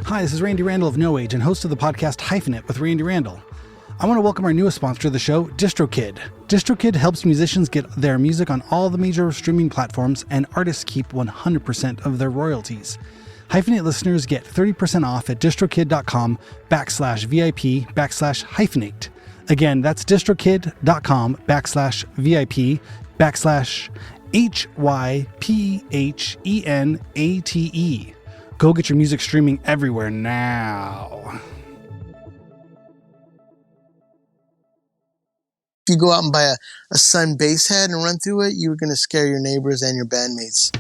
Hi, this is Randy Randall of No Age and host of the podcast Hyphenate with Randy Randall. I want to welcome our newest sponsor of the show, DistroKid. DistroKid helps musicians get their music on all the major streaming platforms, and artists keep 100% of their royalties. Hyphenate listeners get 30% off at distrokid.com/VIP/hyphenate. Again, that's distrokid.com/VIP/HYPHENATE. Go get your music streaming everywhere now. If you go out and buy a Sun bass head and run through it, you're going to scare your neighbors and your bandmates.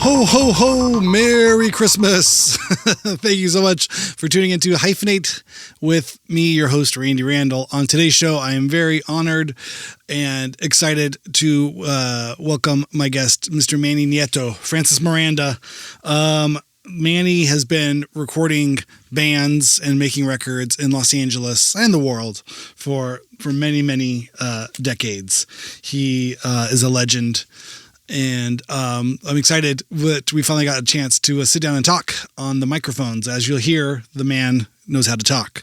Ho, ho, ho, Merry Christmas. Thank you so much for tuning into Hyphenate with me, your host, Randy Randall. On today's show, I am very honored and excited to welcome my guest, Mr. Manny Nieto, Francis Miranda. Manny has been recording bands and making records in Los Angeles and the world for many, many decades. He is a legend. And I'm excited that we finally got a chance to sit down and talk on the microphones. As you'll hear, the man knows how to talk.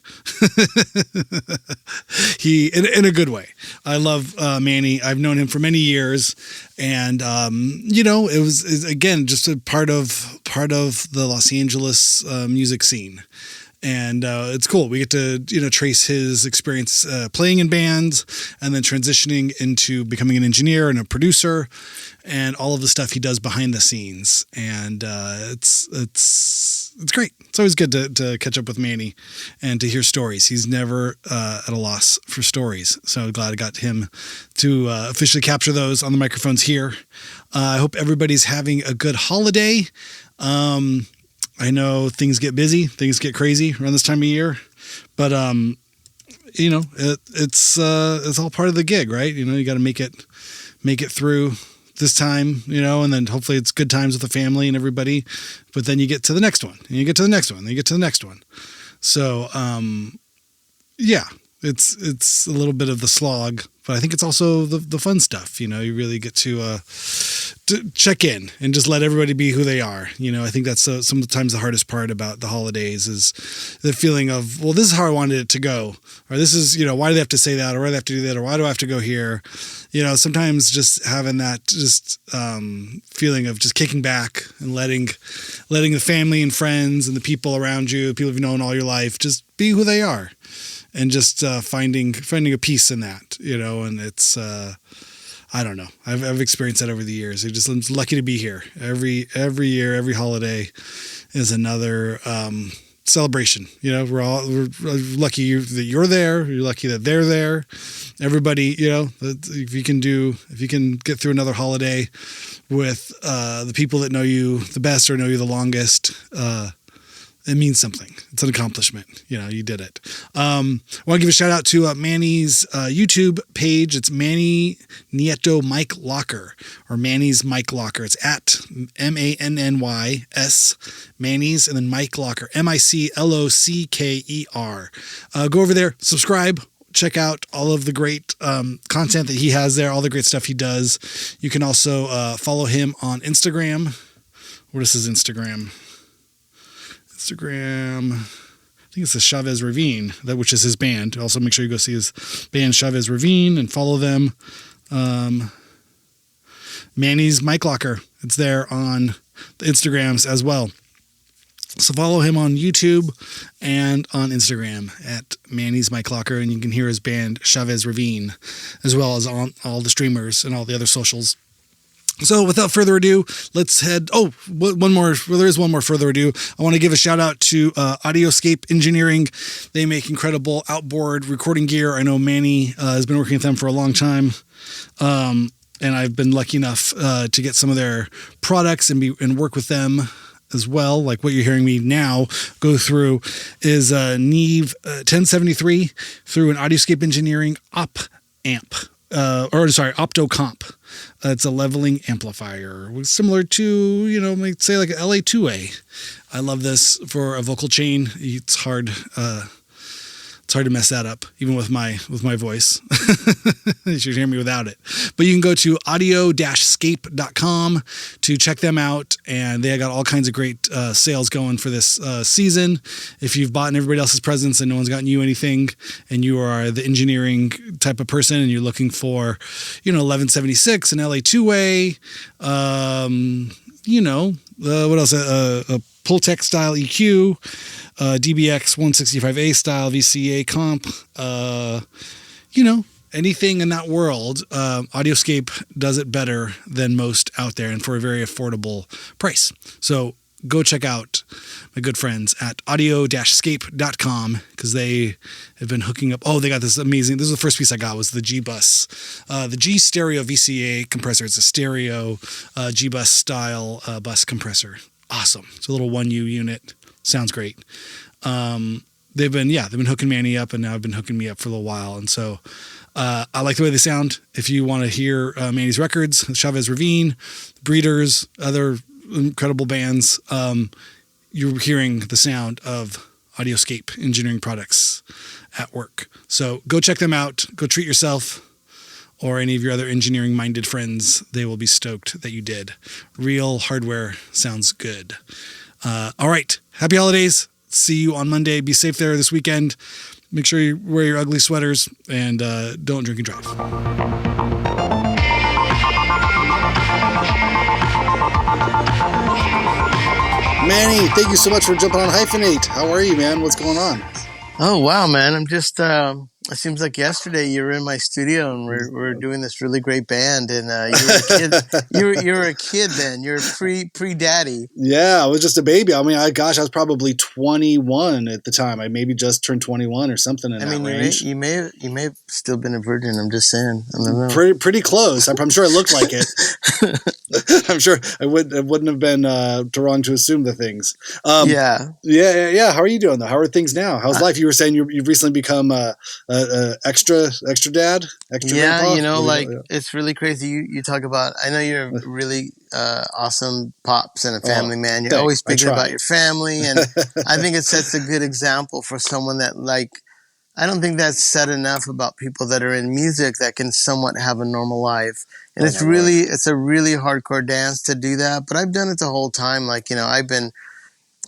He, in a good way. I love Manny. I've known him for many years, and it was again just a part of the Los Angeles music scene. And it's cool. We get to, trace his experience playing in bands and then transitioning into becoming an engineer and a producer and all of the stuff he does behind the scenes. And it's great. It's always good to catch up with Manny and to hear stories. He's never at a loss for stories. So glad I got him to officially capture those on the microphones here. I hope everybody's having a good holiday. I know things get busy, things get crazy around this time of year, but it's all part of the gig, right? You got to make it through this time, and then hopefully it's good times with the family and everybody. But then you get to the next one, and you get to the next one, and you get to the next one. So it's a little bit of the slog, but I think it's also the fun stuff. You really get to check in and just let everybody be who they are. I think that's sometimes the hardest part about the holidays is the feeling of, well, this is how I wanted it to go. Or this is, why do they have to say that? Or why do they have to do that? Or why do I have to go here? Sometimes just having that feeling of just kicking back and letting the family and friends and the people around you, the people you've known all your life, just be who they are. And just finding a peace in that, and it's, I don't know. I've experienced that over the years. I'm lucky to be here. Every year, every holiday is another celebration. We're lucky that you're there. You're lucky that they're there. Everybody, if you can get through another holiday with the people that know you the best or know you the longest, it means something. It's an accomplishment. You did it. I want to give a shout out to Manny's YouTube page. It's Manny Nieto Mic Locker, or Manny's Mic Locker. It's at MANNYS Manny's and then Mic Locker, MICLOCKER. Go over there, subscribe. Check out all of the great content that he has there, all the great stuff he does. You can also follow him on Instagram. What is his Instagram? I think it's the Chavez Ravine, which is his band. Also, make sure you go see his band Chavez Ravine and follow them. Manny's Mic Locker. It's there on the Instagrams as well. So follow him on YouTube and on Instagram at Manny's Mic Locker, and you can hear his band Chavez Ravine, as well as on all the streamers and all the other socials. So without further ado, let's head. Oh, one more. Well, there is one more further ado. I want to give a shout out to Audioscape Engineering. They make incredible outboard recording gear. I know Manny has been working with them for a long time. And I've been lucky enough to get some of their products and work with them as well. Like what you're hearing me now go through is Neve 1073 through an Audioscape Engineering Optocomp. It's a leveling amplifier, similar to, say like an LA2A. I love this for a vocal chain. It's hard. It's hard to mess that up, even with my voice. You should hear me without it. But you can go to audio-scape.com to check them out, and they got all kinds of great sales going for this season. If you've bought everybody else's presents and no one's gotten you anything, and you are the engineering type of person, and you're looking for, 1176, an LA two-way, what else? A Pultec style EQ, DBX 165A style VCA comp, anything in that world. Audioscape does it better than most out there, and for a very affordable price. So go check out my good friends at audio-scape.com, because they have been hooking up. Oh, they got this amazing. This is the first piece I got, was the G-Bus, the G Stereo VCA compressor. It's a stereo G-Bus style bus compressor. Awesome. It's a little 1U unit. Sounds great. They've been hooking Manny up, and now have been hooking me up for a little while. And so I like the way they sound. If you want to hear Manny's records, Chavez Ravine, Breeders, other incredible bands, you're hearing the sound of Audioscape engineering products at work. So go check them out. Go treat yourself, or any of your other engineering-minded friends. They will be stoked that you did. Real hardware sounds good. All right. Happy holidays. See you on Monday. Be safe there this weekend. Make sure you wear your ugly sweaters, and don't drink and drive. Manny, thank you so much for jumping on Hyphenate. How are you, man? What's going on? Oh, wow, man. I'm just, it seems like yesterday you were in my studio and we're doing this really great band, and you were a kid. You were a kid then. You're pre-daddy. Yeah, I was just a baby. I mean, I was probably 21 at the time. I maybe just turned 21 or something in that range. You may have still been a virgin. I'm just saying. I don't know. Pretty close. I'm sure it looked like it. I'm sure it wouldn't have been wrong to assume the things. Yeah. How are you doing though? How are things now? How's life? You were saying you've recently become extra dad. Grandpa? It's really crazy. You talk about. I know you're a really awesome pops and a family man. You're always speaking about your family, and I think it sets a good example for someone that I don't think that's said enough about people that are in music that can somewhat have a normal life. And it's a really hardcore dance to do that. But I've done it the whole time. I've been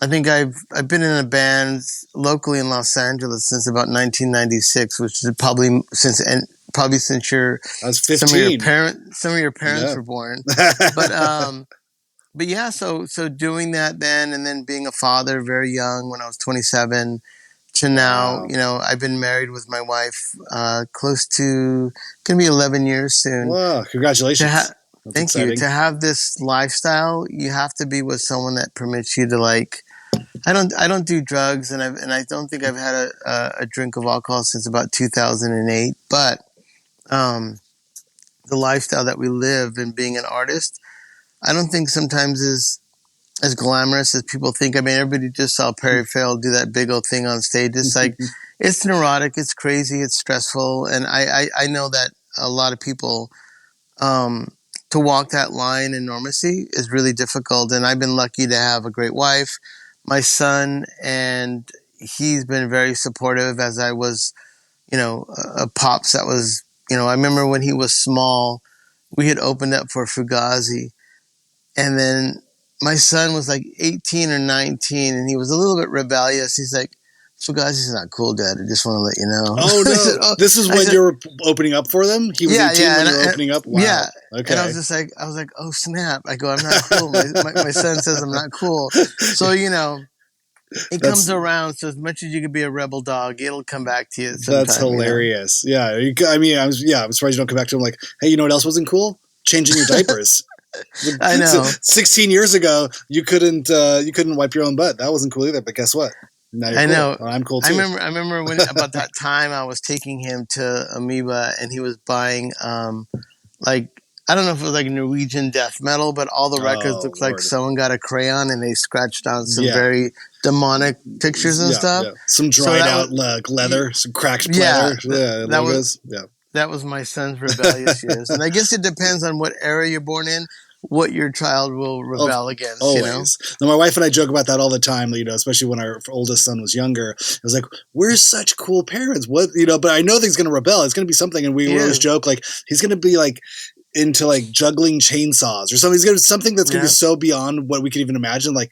in a band locally in Los Angeles since about 1996, which is probably since you're, I was 15. Some of your parents were born. But yeah, so doing that then, and then being a father very young when I was 27 to now, I've been married with my wife, close to going to be 11 years soon. Wow. Congratulations. Thank you. To have this lifestyle, you have to be with someone that permits you to I don't do drugs, and I don't think I've had a drink of alcohol since about 2008. But the lifestyle that we live and being an artist, I don't think sometimes is as glamorous as people think. I mean, everybody just saw Perry Farrell do that big old thing on stage. It's it's neurotic, it's crazy, it's stressful, and I know that a lot of people. To walk that line in normacy is really difficult, and I've been lucky to have a great wife, my son, and he's been very supportive as I was, a pops that was, I remember when he was small, we had opened up for Fugazi, and then my son was 18 or 19, and he was a little bit rebellious. He's like, Fugazi's not cool, Dad. I just want to let you know. Oh, no. This is when you were opening up for them? He was 18 when you were opening up? Wow. Yeah. Okay. And I was just like, oh, snap. I go, I'm not cool. My son says I'm not cool. So, it comes around. So as much as you could be a rebel dog, it'll come back to you sometime. That's hilarious. Yeah. I'm surprised you don't come back to him like, hey, you know what else wasn't cool? Changing your diapers. I know. 16 years ago, you couldn't wipe your own butt. That wasn't cool either. But guess what? Now you're I cool. know. Well, I'm cool too. I remember when about that time I was taking him to Amoeba, and he was buying I don't know if it was Norwegian death metal, but all the records looked like someone got a crayon and they scratched on some very demonic pictures and stuff. Yeah. Some dried out leather, some cracked leather. That was my son's rebellious years. And I guess it depends on what era you're born in. what your child will rebel against. Always. Now, my wife and I joke about that all the time, especially when our oldest son was younger. It was like, we're such cool parents. What, but I know that he's going to rebel. It's going to be something. And we always joke, like, he's going to be like into like juggling chainsaws or something. He's going to something that's going to be so beyond what we could even imagine. Like,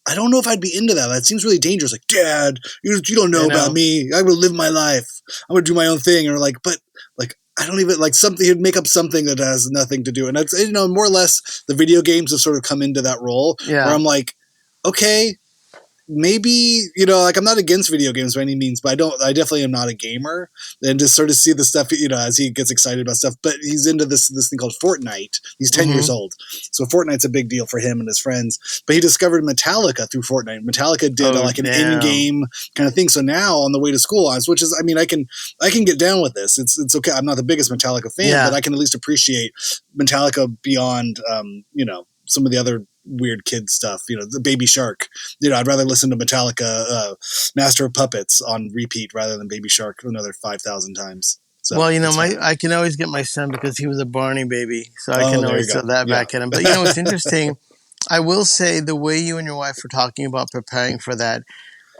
I don't know if I'd be into that. That seems really dangerous. Like, Dad, you don't know about me. I will live my life. I'm going to do my own thing. Or like, but like, I don't even like something. He'd make up something that has nothing to do. And that's, more or less the video games have sort of come into that role where I'm like, okay, maybe, like I'm not against video games by any means, but I definitely am not a gamer, and just sort of see the stuff, as he gets excited about stuff, but he's into this thing called Fortnite. He's 10 years old. So Fortnite's a big deal for him and his friends, but he discovered Metallica through Fortnite. Metallica did an in-game kind of thing. So now on the way to school, which is, I can get down with this. It's okay. I'm not the biggest Metallica fan, but I can at least appreciate Metallica beyond, some of the other weird kid stuff, the Baby Shark. I'd rather listen to Metallica, Master of Puppets on repeat rather than Baby Shark another 5,000 times. So, I can always get my son because he was a Barney baby, so I can always throw that back at him. But it's interesting. I will say the way you and your wife were talking about preparing for that.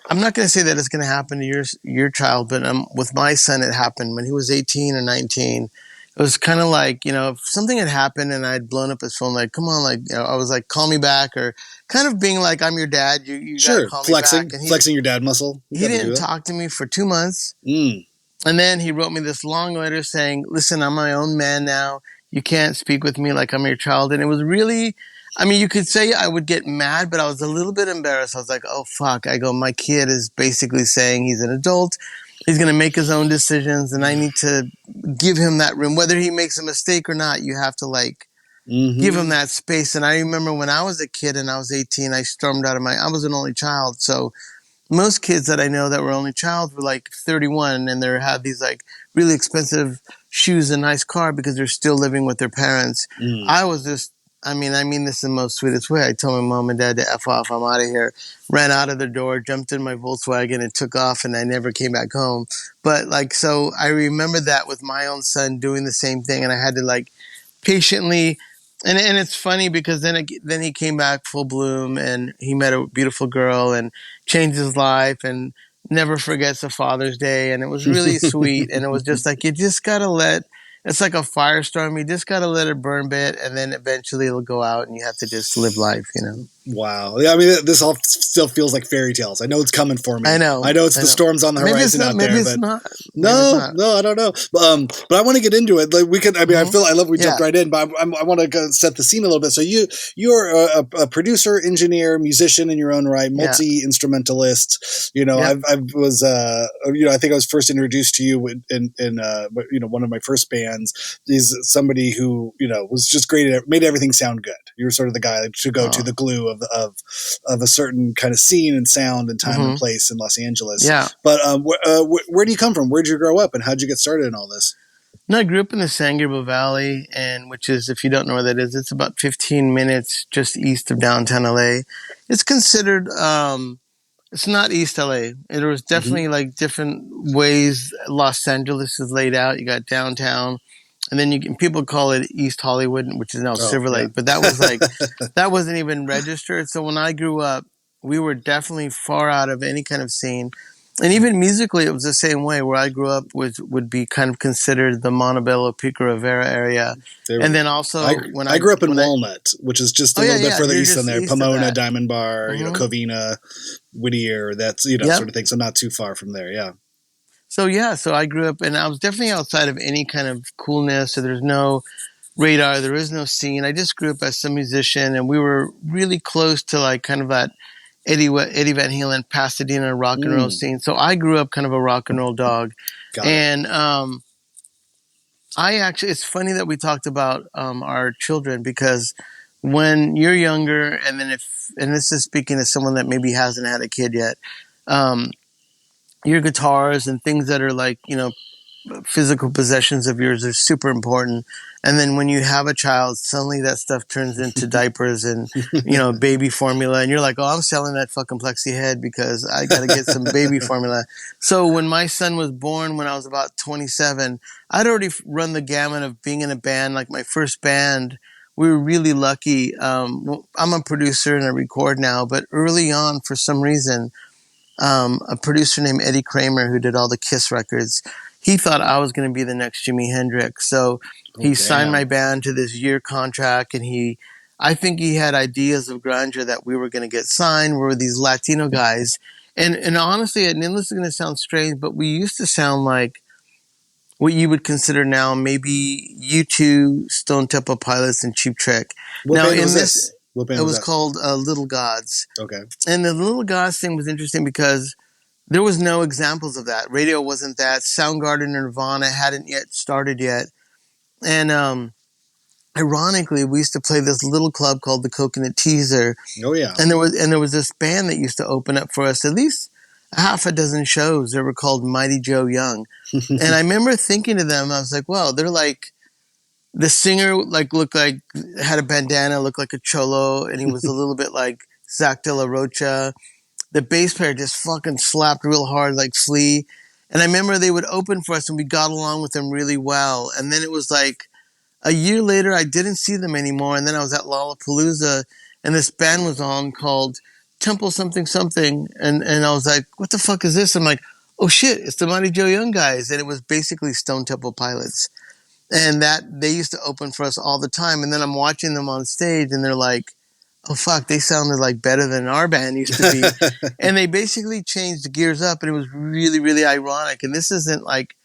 I'm not going to say that it's going to happen to your child, but with my son, it happened when he was 18 or 19. It was kind of like, if something had happened and I'd blown up his phone, like, come on, like, I was like, call me back, or kind of being like, I'm your dad. You sure, call me flexing, back. flexing your dad muscle. He didn't talk to me for 2 months. And then he wrote me this long letter saying, listen, I'm my own man now. You can't speak with me like I'm your child. And it was really, you could say I would get mad, but I was a little bit embarrassed. I was like, oh, fuck. I go, my kid is basically saying he's an adult. He's going to make his own decisions, and I need to give him that room. Whether he makes a mistake or not, you have to give him that space. And I remember when I was a kid and I was 18, I stormed out of I was an only child. So most kids that I know that were only child were like 31, and they had these like really expensive shoes and nice car because they're still living with their parents. I was just, I mean this in the most sweetest way. I told my mom and dad to F off. I'm out of here. Ran out of the door, jumped in my Volkswagen and took off, and I never came back home. But so I remember that with my own son doing the same thing, and I had to patiently, and it's funny because then he came back full bloom, and he met a beautiful girl and changed his life and never forgets a Father's Day, and it was really sweet. And it was just like, you just gotta it's like a firestorm. You just got to let it burn a bit, and then eventually it'll go out, and you have to just live life, Wow. Yeah, this all still feels like fairy tales. I know it's coming for me. I know it's the storms on the horizon out there. But no, I don't know. But I want to get into it. Like we could. I love we jumped right in, but I want to set the scene a little bit. So you're a producer, engineer, musician in your own right, multi instrumentalist. I was I think I was first introduced to you in one of my first bands. Is somebody who was just great at made everything sound good. You were sort of the guy that should go to the glue of a certain kind of scene and sound and time and place in Los Angeles. Yeah. But where do you come from? Where did you grow up, and how did you get started in all this? No, I grew up in the San Gabriel Valley, and which is, if you don't know where that is, it's about 15 minutes just east of downtown LA. It's considered, it's not East LA. There was definitely different ways Los Angeles is laid out. You got downtown. And then people call it East Hollywood, which is now Silver Lake. But that was that wasn't even registered. So when I grew up, we were definitely far out of any kind of scene. And even musically, it was the same way. Where I grew up would be kind of considered the Montebello, Pico Rivera area. And then also I grew up in Walnut, which is just a little bit further east than there. Pomona, Diamond Bar, Covina, Whittier, that's sort of thing. So not too far from there. Yeah. So I grew up, and I was definitely outside of any kind of coolness. So there's no radar, there is no scene. I just grew up as a musician, and we were really close to kind of that Eddie Van Halen, Pasadena rock and roll scene. So I grew up kind of a rock and roll dog. And it's funny that we talked about our children, because when you're younger, and then and this is speaking as someone that maybe hasn't had a kid yet, your guitars and things that are physical possessions of yours are super important. And then when you have a child, suddenly that stuff turns into diapers and, baby formula. And you're like, oh, I'm selling that fucking Plexi head because I got to get some baby formula. So when my son was born, when I was about 27, I'd already run the gamut of being in a band. Like my first band we were really lucky. I'm a producer and I record now, but early on, for some reason, a producer named Eddie Kramer, who did all the Kiss records, he thought I was going to be the next Jimi Hendrix. So he signed my band to this year contract, and I think he had ideas of grandeur that we were going to get signed. We were these Latino guys. And honestly, and this is going to sound strange, but we used to sound like what you would consider now maybe U2, Stone Temple Pilots, and Cheap Trick. What band was this? It was called Little Gods. Okay. And the Little Gods thing was interesting because there was no examples of that. Radio wasn't that. Soundgarden and Nirvana hadn't yet started yet. And ironically, we used to play this little club called the Coconut Teaser. Oh yeah. And there was this band that used to open up for us at least a half a dozen shows. They were called Mighty Joe Young. And I remember thinking to them, I was like, wow, they're like, the singer looked like, had a bandana, looked like a cholo, and he was a little bit like Zach De La Rocha. The bass player just fucking slapped real hard like Flea. And I remember they would open for us and we got along with them really well. And then it was like a year later, I didn't see them anymore. And then I was at Lollapalooza and this band was on called Temple something something. And I was like, what the fuck is this? I'm like, oh shit, it's the Mighty Joe Young guys. And it was basically Stone Temple Pilots. And that they used to open for us all the time. And then I'm watching them on stage and they're like, oh fuck, they sounded like better than our band used to be. And they basically changed the gears up and it was really, really ironic. And this isn't like,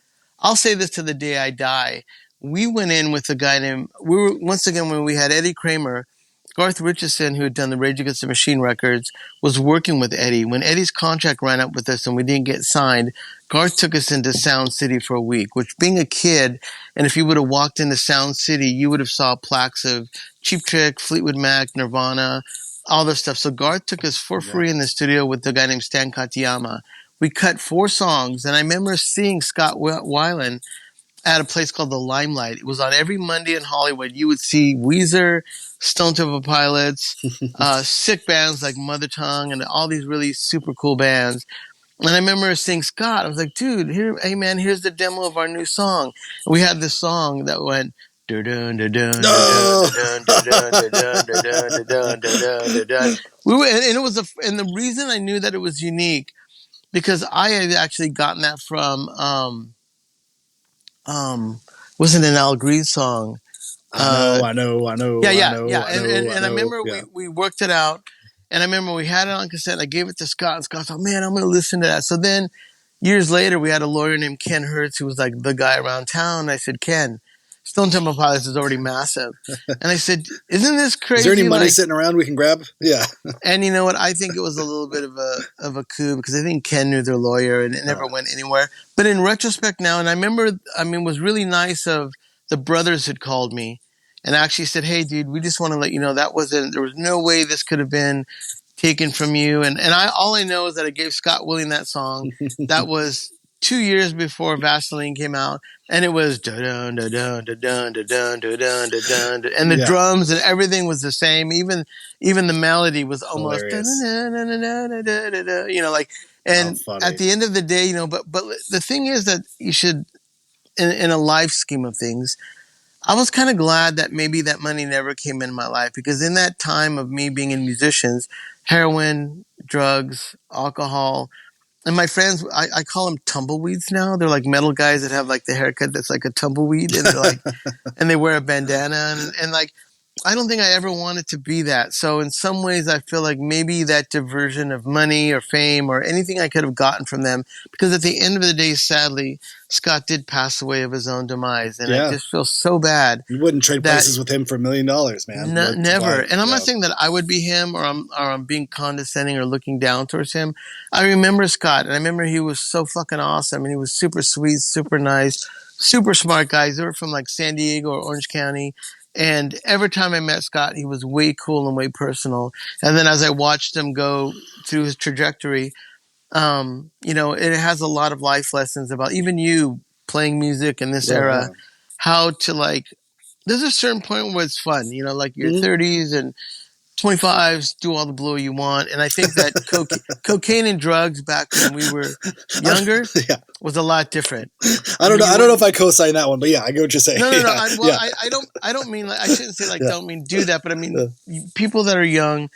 I'll say this to the day I die. We went in with a guy once again, when we had Eddie Kramer, Garth Richardson, who had done the Rage Against the Machine records, was working with Eddie. When Eddie's contract ran up with us and we didn't get signed, Garth took us into Sound City for a week, which being a kid, and if you would have walked into Sound City, you would have saw plaques of Cheap Trick, Fleetwood Mac, Nirvana, all this stuff. So Garth took us for free in the studio with a guy named Stan Katayama. We cut 4 songs, and I remember seeing Scott Weiland at a place called the Limelight. It was on every Monday in Hollywood. You would see Weezer, Stone Temple Pilots, sick bands like Mother Tongue, and all these really super cool bands. And I remember seeing Scott. I was like, dude, hey man, here's the demo of our new song. And we had this song that went dun dun dun dun dun dun dun dun dun. We were, and it was and the reason I knew that it was unique because I had actually gotten that from wasn't an Al Green song. I know. Yeah. And I remember we worked it out. And I remember we had it on cassette. I gave it to Scott, and Scott thought, man, I'm going to listen to that. So then years later, we had a lawyer named Ken Hertz, who was like the guy around town. And I said, Ken, Stone Temple Pilots is already massive. And I said, isn't this crazy? Is there any money sitting around we can grab? Yeah. And you know what? I think it was a little bit of a coup because I think Ken knew their lawyer and it never went anywhere. But in retrospect now, and I remember, it was really nice of the brothers had called me and actually said, hey, dude, we just want to let you know there was no way this could have been taken from you. And all I know is that I gave Scott Willing that song. That was 2 years before Vaseline came out. And it was dun dun dun dun dun dun dun dun dun dun, and the drums and everything was the same. Even the melody was almost and at the end of the day, but the thing is that you should in a life scheme of things, I was kind of glad that maybe that money never came in my life because in that time of me being in musicians, heroin, drugs, alcohol, and my friends, I call them tumbleweeds now. They're like metal guys that have like the haircut that's like a tumbleweed and they're like, and they wear a bandana and like, I don't think I ever wanted to be that. So in some ways, I feel like maybe that diversion of money or fame or anything I could have gotten from them, because at the end of the day, sadly, Scott did pass away of his own demise. And I just feel so bad. You wouldn't trade places with him for $1 million, man. Never. And I'm not saying that I would be him or I'm being condescending or looking down towards him. I remember Scott and I remember he was so fucking awesome and he was super sweet, super nice, super smart guys. They were from like San Diego or Orange County. And every time I met Scott, he was way cool and way personal. And then as I watched him go through his trajectory, it has a lot of life lessons about even you playing music in this era, how to there's a certain point where it's fun, like your 30s and 25s, do all the blow you want. And I think that cocaine and drugs back when we were younger was a lot different. I don't know if I co-sign that one, but yeah, I get what you're saying. No. I don't mean like, I shouldn't say like, don't mean do that, but I mean, people that are young,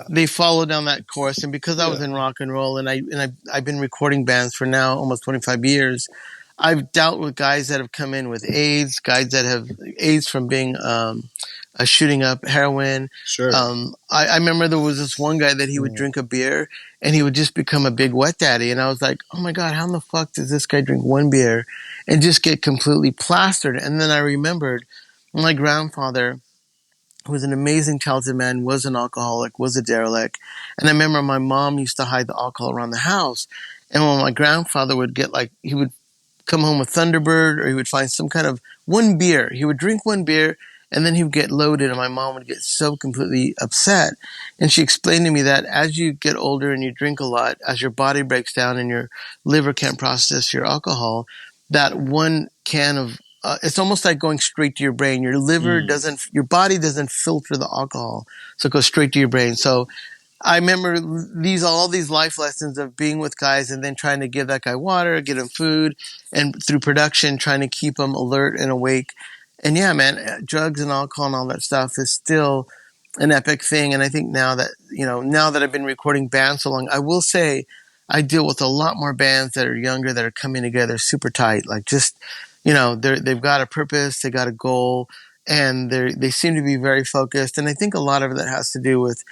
they follow down that course. And because I was in rock and roll and I've been recording bands for now almost 25 years, I've dealt with guys that have come in with AIDS, guys that have AIDS from being, shooting up heroin. Sure. I remember there was this one guy that he would drink a beer and he would just become a big wet daddy. And I was like, oh my God, how in the fuck does this guy drink one beer and just get completely plastered? And then I remembered my grandfather, who was an amazing talented man, was an alcoholic, was a derelict. And I remember my mom used to hide the alcohol around the house. And when my grandfather would get he would come home with Thunderbird, or he would find some kind of one beer. He would drink one beer and then he would get loaded, and my mom would get so completely upset. And she explained to me that as you get older and you drink a lot, as your body breaks down and your liver can't process your alcohol, that one can of it's almost like going straight to your brain. Your liver your body doesn't filter the alcohol, so it goes straight to your brain. So I remember all these life lessons of being with guys and then trying to give that guy water, get him food, and through production, trying to keep him alert and awake. And yeah, man, drugs and alcohol and all that stuff is still an epic thing. And I think now that I've been recording bands so long, I will say I deal with a lot more bands that are younger, that are coming together super tight. Like just, they've got a purpose, they got a goal, and they seem to be very focused. And I think a lot of that has to do with,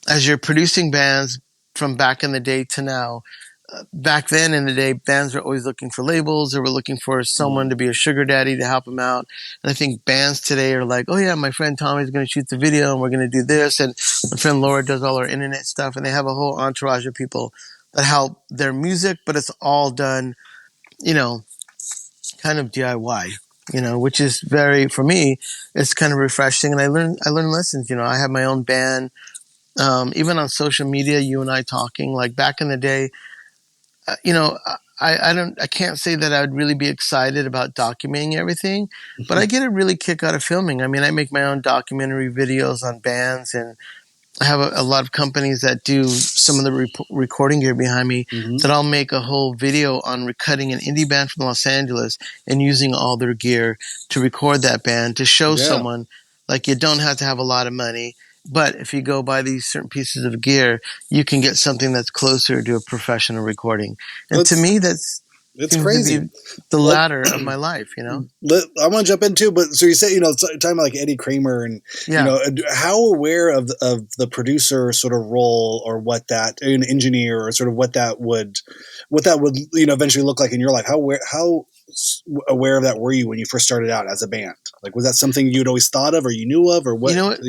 as you're producing bands from back in the day to now, back then in the day, bands were always looking for labels. They were looking for someone to be a sugar daddy to help them out. And I think bands today are like, oh yeah, my friend Tommy's going to shoot the video and we're going to do this. And my friend Laura does all our internet stuff. And they have a whole entourage of people that help their music, but it's all done, kind of DIY, which is for me, it's kind of refreshing. And I learn lessons. I have my own band. Even on social media, you and I talking, like back in the day, I can't say that I would really be excited about documenting everything, but I get a really kick out of filming. I mean, I make my own documentary videos on bands, and I have a lot of companies that do some of the recording gear behind me that I'll make a whole video on recutting an indie band from Los Angeles and using all their gear to record that band to show someone, like, you don't have to have a lot of money. But if you go buy these certain pieces of gear, you can get something that's closer to a professional recording. And to me, it's crazy. The latter of my life, I want to jump in too, but so you say, talking about like Eddie Kramer and, how aware of the producer sort of role, or what that, an engineer, or sort of what that would, eventually look like in your life? How aware of that were you when you first started out as a band? Like, was that something you'd always thought of, or you knew of, or what?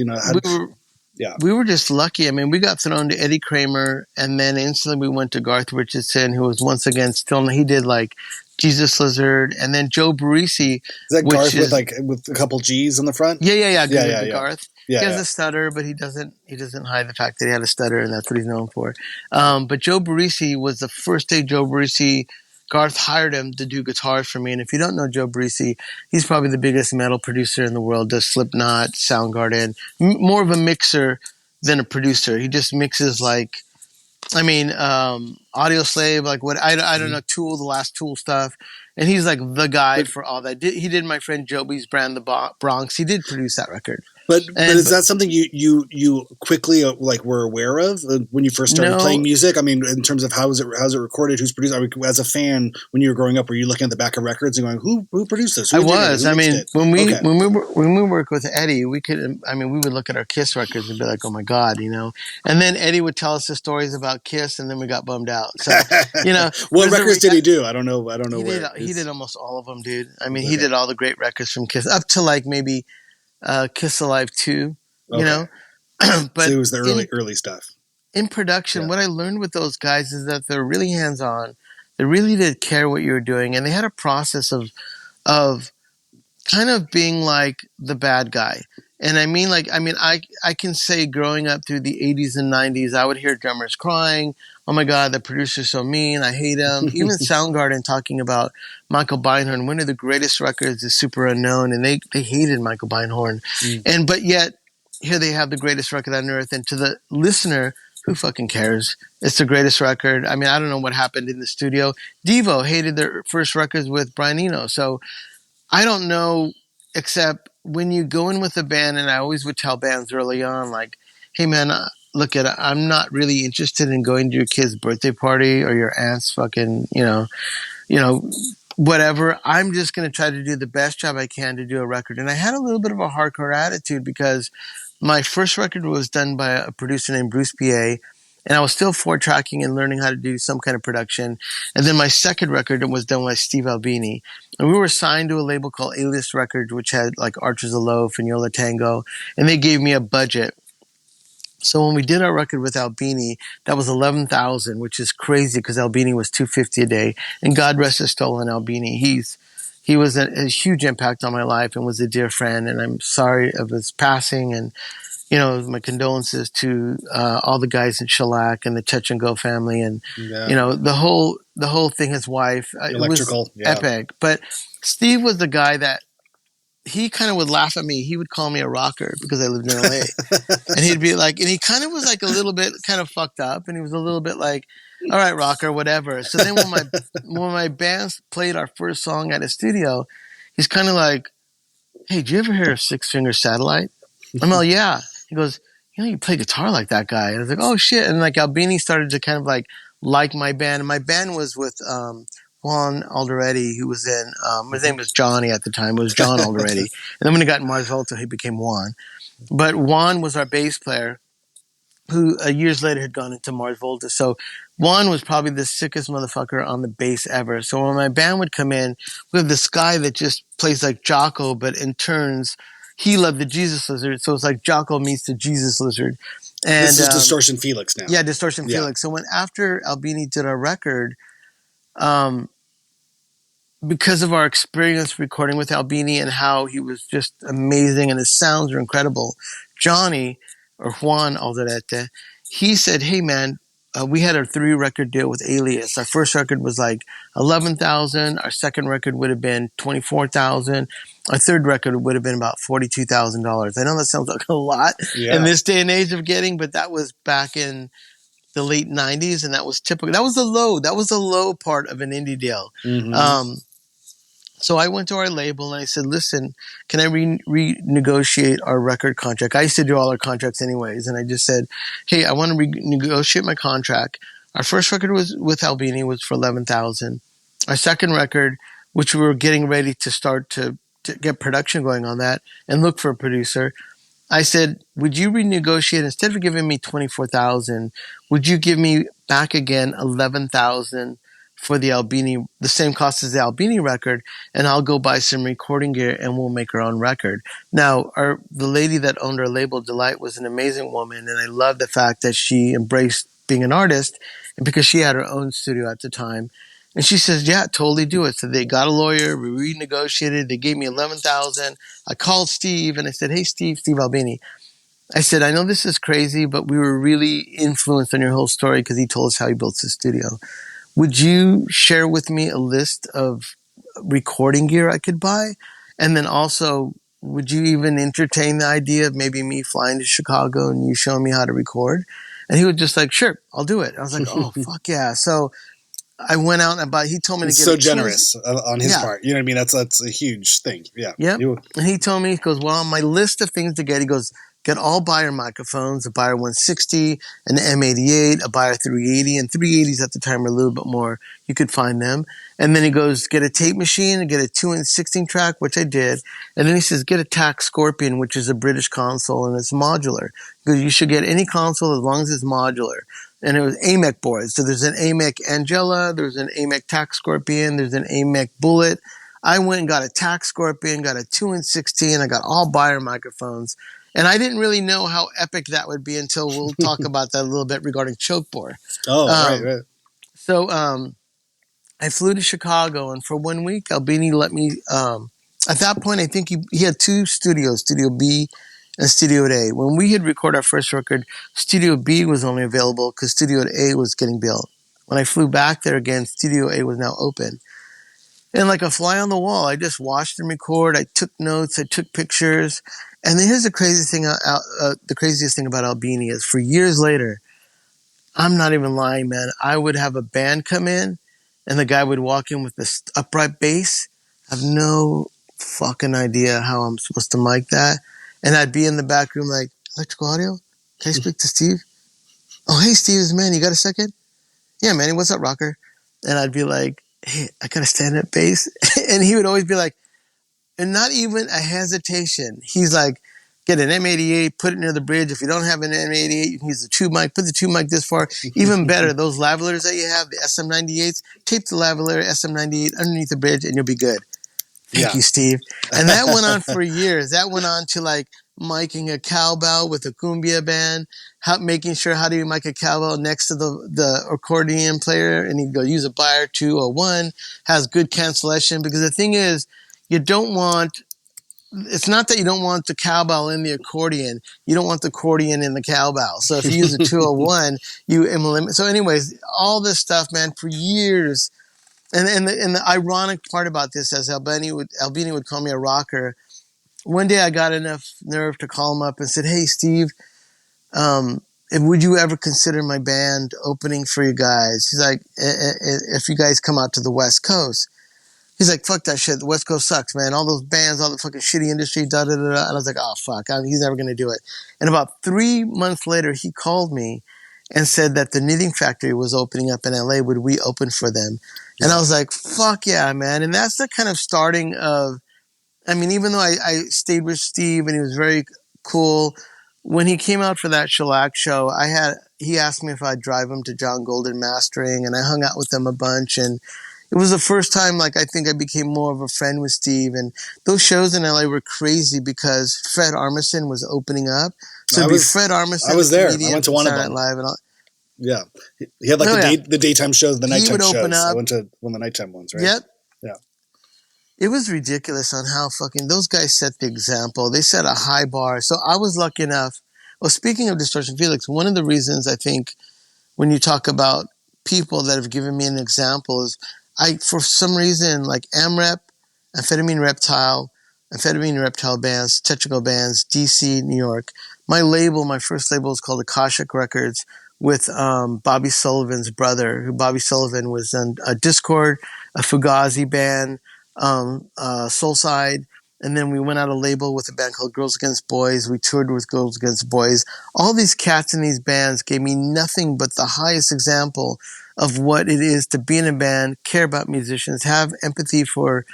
We were just lucky. I mean, we got thrown to Eddie Kramer, and then instantly we went to Garth Richardson, who was once again he did like Jesus Lizard, and then Joe Barresi. Is that Garth with a couple G's on the front? Yeah. Garth. He has a stutter, but he doesn't hide the fact that he had a stutter, and that's what he's known for. But Joe Baresi was the first day Garth hired him to do guitars for me. And if you don't know Joe Baresi, he's probably the biggest metal producer in the world, does Slipknot, Soundgarden, more of a mixer than a producer. He just mixes Audio Slave, like what, I don't know, Tool, the last Tool stuff. And he's like the guy for all that. He did my friend Joby's Brand, the Bronx. He did produce that record. But is that something you quickly were aware of when you first started playing music? I mean, in terms of how's it recorded, who's produced? I mean, as a fan, when you were growing up, were you looking at the back of records and going, who produced this? When we worked with Eddie, we would look at our Kiss records and be like, oh my God, And then Eddie would tell us the stories about Kiss, and then we got bummed out. So, what records did he do? I don't know. He did almost all of them, dude. I mean, he did all the great records from Kiss up to maybe Kiss Alive 2, But so it was the early stuff. In production, what I learned with those guys is that they're really hands-on. They really did care what you were doing, and they had a process of kind of being like the bad guy. And I can say growing up through the 80s and 90s, I would hear drummers crying, oh my God, the producer's so mean, I hate him. Even Soundgarden talking about Michael Beinhorn, one of the greatest records is Super Unknown, and they hated Michael Beinhorn. But yet here they have the greatest record on earth. And to the listener, who fucking cares? It's the greatest record. I mean, I don't know what happened in the studio. Devo hated their first records with Brian Eno. So I don't know, except when you go in with a band, and I always would tell bands early on, like, hey man, look at, I'm not really interested in going to your kid's birthday party or your aunt's fucking, you know, whatever. I'm just going to try to do the best job I can to do a record. And I had a little bit of a hardcore attitude because my first record was done by a producer named Bruce B.A., and I was still 4-tracking and learning how to do some kind of production. And then my second record was done by Steve Albini. And we were signed to a label called A-List Records, which had like Archers of Loaf and Yola Tango. And they gave me a budget. So when we did our record with Albini, that was $11,000, which is crazy because Albini was $250 a day. And God rest his soul on Albini. He was a huge impact on my life and was a dear friend. And I'm sorry of his passing. And you know, my condolences to all the guys in Shellac and the Touch and Go family, and you know, the whole thing. His wife, it was epic. But Steve was the guy that he kind of would laugh at me. He would call me a rocker because I lived in LA, and he'd be like, and he kind of was like a little bit kind of fucked up, and he was a little bit like, all right, rocker, whatever. So then when my bands played our first song at a studio, he's kind of like, hey, did you ever hear of Six Finger Satellite? I'm like, yeah. He goes, you know, you play guitar like that guy. And I was like, oh shit. And like Albini started to kind of like my band. And my band was with Juan Alderete, who was in, his name was Johnny at the time. It was John Alderete. And then when he got in Mars Volta, he became Juan. But Juan was our bass player, who years later had gone into Mars Volta. So Juan was probably the sickest motherfucker on the bass ever. So when my band would come in, we have this guy that just plays like Jocko, but in turns, he loved the Jesus Lizard. So it's like Jocko meets the Jesus Lizard. And this is Distortion Felix now. Yeah, Distortion Felix. So when after Albini did our record, because of our experience recording with Albini and how he was just amazing and his sounds are incredible, Johnny, or Juan Alderete, he said, hey man, we had a 3-record deal with Alias. Our first record was like 11,000. Our second record would have been 24,000. Our third record would have been about $42,000. I know that sounds like a lot in this day and age of getting, but that was back in the late 90s, and that was typical. That was the low. That was the low part of an indie deal. Mm-hmm. So I went to our label and I said, listen, can I renegotiate our record contract? I used to do all our contracts anyways. And I just said, hey, I want to renegotiate my contract. Our first record was with Albini was for $11,000. Our second record, which we were getting ready to start to get production going on that and look for a producer, I said, would you renegotiate, instead of giving me $24,000, would you give me back again $11,000 for the Albini, the same cost as the Albini record, and I'll go buy some recording gear and we'll make our own record. Now, the lady that owned our label, Delight, was an amazing woman, and I love the fact that she embraced being an artist, and because she had her own studio at the time. And she says, yeah, totally do it. So they got a lawyer, we renegotiated, they gave me $11,000. I called Steve and I said, hey, Steve Albini. I said, I know this is crazy, but we were really influenced on your whole story because he told us how he built his studio. Would you share with me a list of recording gear I could buy? And then also, would you even entertain the idea of maybe me flying to Chicago and you showing me how to record? And he was just like, sure, I'll do it. I was like, oh, fuck yeah. So I went out and he told me to get so generous on his part. You know what I mean? That's a huge thing. Yeah. Yep. And he told me, he goes, well, on my list of things to get, he goes, get all Beyer microphones, a Beyer 160, an M88, a Beyer 380, and 380s at the time were a little bit more, you could find them. And then he goes, get a tape machine and get a 2-inch 16-track, which I did. And then he says, get a TAC Scorpion, which is a British console, and it's modular. Because you should get any console as long as it's modular. And it was AMEC boards. So there's an AMEC Angela, there's an AMEC TAC Scorpion, there's an AMEC Bullet. I went and got a TAC Scorpion, got a 2-inch 16, I got all Beyer microphones. And I didn't really know how epic that would be until we'll talk about that a little bit regarding choke bore. Oh, right. So I flew to Chicago, and for 1 week, Albini let me. At that point, I think he had 2 studios, Studio B and Studio A. When we had recorded our first record, Studio B was only available because Studio A was getting built. When I flew back there again, Studio A was now open. And like a fly on the wall, I just watched him record. I took notes. I took pictures. And then here's the craziest thing. The craziest thing about Albini is, for years later, I'm not even lying, man. I would have a band come in, and the guy would walk in with this upright bass. I have no fucking idea how I'm supposed to mic that. And I'd be in the back room like, electrical audio? Can I speak to Steve? Oh, hey, Steve, it's Manny. You got a second? Yeah, Manny, what's up, rocker? And I'd be like, hey, I got a stand-up bass. And he would always be like, and not even a hesitation. He's like, get an M88, put it near the bridge. If you don't have an M88, you can use the tube mic, put the tube mic this far. Even better, those lavaliers that you have, the SM98s, tape the lavalier SM98 underneath the bridge and you'll be good. Thank you, Steve. And that went on for years. That went on to like miking a cowbell with a cumbia band, making sure how do you mic a cowbell next to the accordion player, and he'd go use a Bayer 201, has good cancellation, because the thing is, it's not that you don't want the cowbell in the accordion. You don't want the accordion in the cowbell. So if you use a 201, you eliminate. So anyways, all this stuff, man, for years. And the ironic part about this, as Albini would call me a rocker, one day I got enough nerve to call him up and said, hey, Steve, would you ever consider my band opening for you guys? He's like, if you guys come out to the West Coast. He's like, fuck that shit. The West Coast sucks, man. All those bands, all the fucking shitty industry, da-da-da-da. And I was like, oh, fuck. He's never going to do it. And about 3 months later, he called me and said that the Knitting Factory was opening up in LA. Would we open for them? Yeah. And I was like, fuck yeah, man. And that's the kind of starting of, I mean, even though I stayed with Steve and he was very cool, when he came out for that Shellac show, he asked me if I'd drive him to John Golden Mastering, and I hung out with them a bunch. And it was the first time, like, I think I became more of a friend with Steve. And those shows in LA were crazy because Fred Armisen was opening up. So Fred Armisen. I was there. I went to one of them. Live and all. Yeah. He had like the daytime shows, the nighttime shows. I went to one of the nighttime ones, right? Yep. Yeah. It was ridiculous on how fucking those guys set the example. They set a high bar. So I was lucky enough. Well, speaking of Distortion Felix, one of the reasons I think when you talk about people that have given me an example is for some reason, like AMREP, Amphetamine Reptile bands, Tetrago bands, DC, New York. My first label is called Akashic Records with Bobby Sullivan's brother, who Bobby Sullivan was in a Discord, a Fugazi band, Soulside. And then we went out a label with a band called Girls Against Boys. We toured with Girls Against Boys. All these cats in these bands gave me nothing but the highest example of what it is to be in a band, care about musicians, have empathy for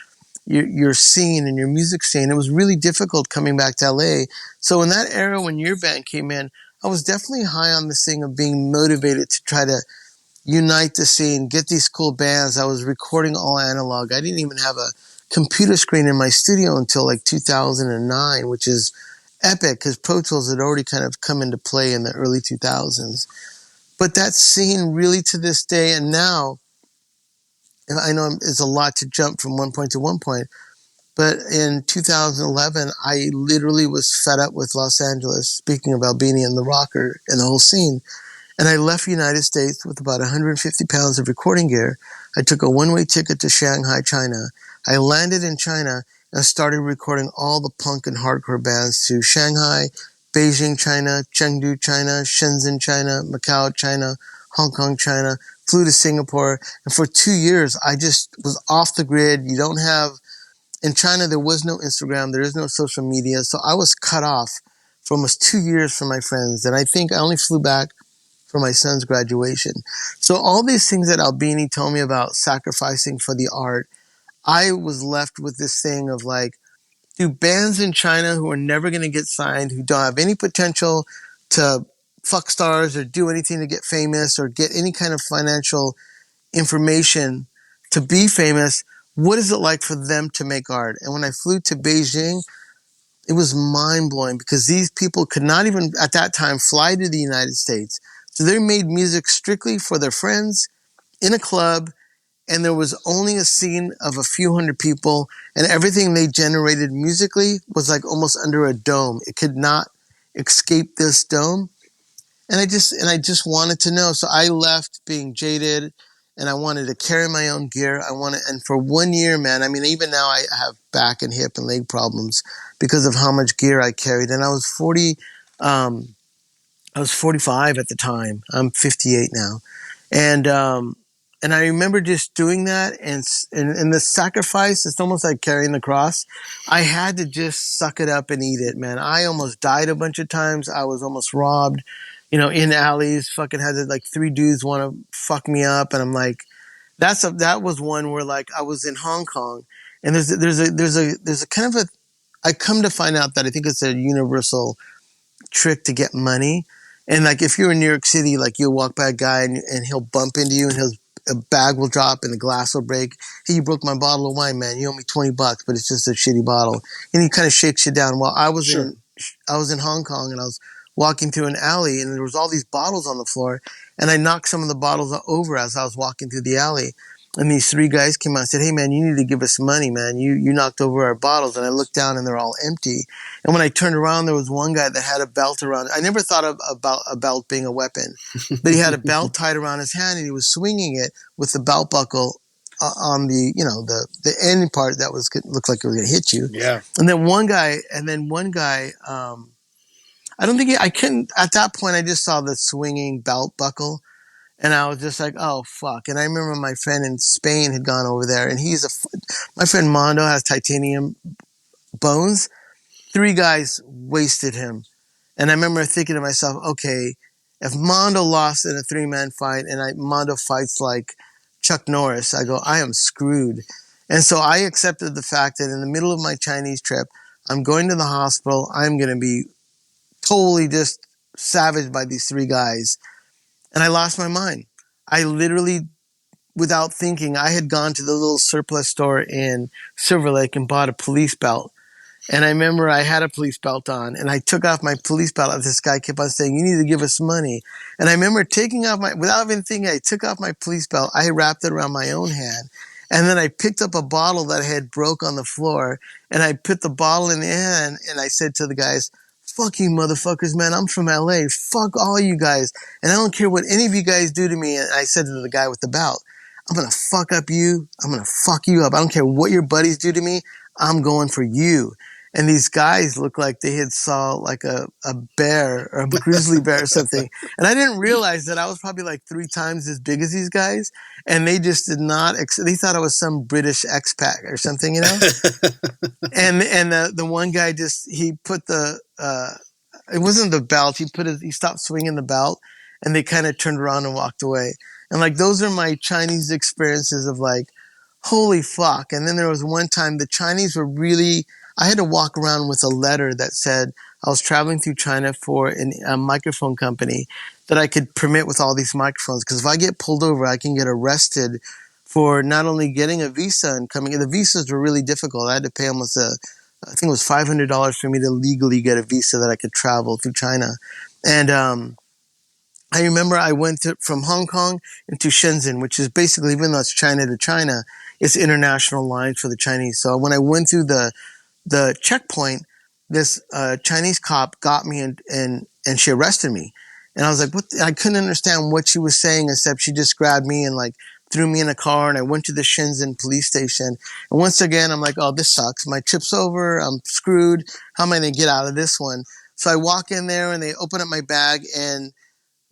your scene and your music scene. It was really difficult coming back to LA. So in that era when your band came in, I was definitely high on this thing of being motivated to try to unite the scene, get these cool bands. I was recording all analog. I didn't even have a computer screen in my studio until like 2009, which is epic because Pro Tools had already kind of come into play in the early 2000s. But that scene really to this day, and now, and I know it's a lot to jump from one point to one point, but in 2011, I literally was fed up with Los Angeles, speaking of Albini and the rocker and the whole scene. And I left the United States with about 150 pounds of recording gear. I took a one-way ticket to Shanghai, China. I landed in China and started recording all the punk and hardcore bands to Shanghai, Beijing, China, Chengdu, China, Shenzhen, China, Macau, China, Hong Kong, China, flew to Singapore. And for 2 years, I just was off the grid. In China, there was no Instagram. There is no social media. So I was cut off for almost 2 years from my friends. And I think I only flew back for my son's graduation. So all these things that Albini told me about sacrificing for the art, I was left with this thing of like, do bands in China who are never going to get signed, who don't have any potential to fuck stars or do anything to get famous or get any kind of financial information to be famous, what is it like for them to make art? And when I flew to Beijing, it was mind-blowing because these people could not even, at that time, fly to the United States. So they made music strictly for their friends in a club, and there was only a scene of a few hundred people, and everything they generated musically was like almost under a dome. It could not escape this dome. And I just wanted to know. So I left being jaded and I wanted to carry my own gear. And for 1 year, man, I mean, even now I have back and hip and leg problems because of how much gear I carried. And I was 45 at the time. I'm 58 now. And I remember just doing that, and the sacrifice, it's almost like carrying the cross. I had to just suck it up and eat it, man. I almost died a bunch of times. I was almost robbed, in alleys. Fucking had to, like, 3 dudes want to fuck me up, and I'm like, that was one where, like, I was in Hong Kong, and there's a kind of I come to find out that I think it's a universal trick to get money. And, like, if you're in New York City, like, you'll walk by a guy and he'll bump into you, and a bag will drop and the glass will break. Hey, you broke my bottle of wine, man. You owe me $20, but it's just a shitty bottle. And he kind of shakes you down. Well, I was in Hong Kong, and I was walking through an alley, and there was all these bottles on the floor, and I knocked some of the bottles over as I was walking through the alley. And these 3 guys came out and said, "Hey, man, you need to give us money, man. You knocked over our bottles." And I looked down, and they're all empty. And when I turned around, there was one guy that had a belt around. I never thought about a belt being a weapon, but he had a belt tied around his hand, and he was swinging it with the belt buckle on the the end part that looked like it was going to hit you. Yeah. And then one guy, I don't think I couldn't at that point. I just saw the swinging belt buckle. And I was just like, oh, fuck. And I remember my friend in Spain had gone over there, and my friend Mondo has titanium bones. 3 guys wasted him. And I remember thinking to myself, okay, if Mondo lost in a 3-man fight and Mondo fights like Chuck Norris, I go, I am screwed. And so I accepted the fact that in the middle of my Chinese trip, I'm going to the hospital. I'm going to be totally just savaged by these 3 guys. And I lost my mind. I literally, without thinking, I had gone to the little surplus store in Silver Lake and bought a police belt. And I remember I had a police belt on, and I took off my police belt, and this guy kept on saying, "You need to give us money." And I remember taking off without even thinking, I took off my police belt. I wrapped it around my own hand. And then I picked up a bottle that I had broke on the floor, and I put the bottle in the hand, and I said to the guys, "Fuck you motherfuckers, man. I'm from LA. Fuck all you guys. And I don't care what any of you guys do to me." And I said to the guy with the belt, "I'm going to fuck up you. I'm going to fuck you up. I don't care what your buddies do to me. I'm going for you." And these guys looked like they had saw like a bear or a grizzly bear or something. And I didn't realize that I was probably like 3 times as big as these guys. And they just did not, they thought I was some British expat or something, And the one guy he put it wasn't the belt. He stopped swinging the belt, and they kind of turned around and walked away. And like, those are my Chinese experiences of like, holy fuck. And then there was one time the Chinese were really, I had to walk around with a letter that said I was traveling through China for a microphone company that I could permit with all these microphones. Because if I get pulled over, I can get arrested for not only getting a visa and coming in. The visas were really difficult. I had to pay almost I think it was $500 for me to legally get a visa that I could travel through China. And I remember I went from Hong Kong into Shenzhen, which is basically, even though it's China to China, it's international lines for the Chinese. So when I went through the checkpoint, this Chinese cop got me and she arrested me. And I was like, what? I couldn't understand what she was saying, except she just grabbed me and like threw me in a car, and I went to the Shenzhen police station. And once again, I'm like, oh, this sucks. My trip's over. I'm screwed. How am I going to get out of this one? So I walk in there, and they open up my bag, and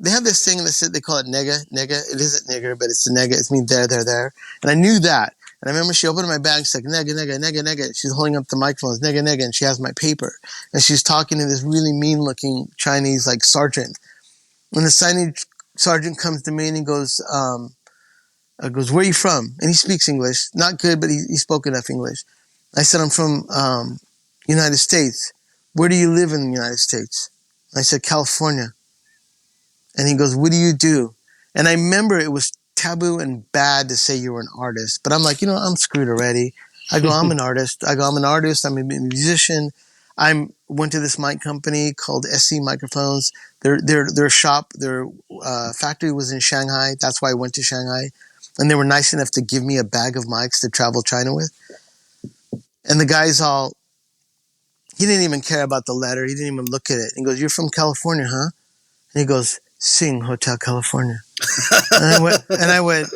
they have this thing that they call it nega. It isn't nigger, but it's a nega. It means there. And I knew that. And I remember she opened my bag. She's like, nega. She's holding up the microphones, nega. And she has my paper. And she's talking to this really mean-looking Chinese, like, sergeant. And the Chinese sergeant comes to me, and he goes, where are you from? And he speaks English. Not good, but he spoke enough English. I said, I'm from United States. Where do you live in the United States? I said, California. And he goes, what do you do? And I remember it was taboo and bad to say you were an artist. But I'm like, I'm screwed already. I go, I'm an artist. I'm a musician. Went to this mic company called SC Microphones. Their shop, their factory was in Shanghai. That's why I went to Shanghai. And they were nice enough to give me a bag of mics to travel China with. And the guys he didn't even care about the letter. He didn't even look at it. He goes, you're from California, huh? And he goes, sing Hotel California. and I went,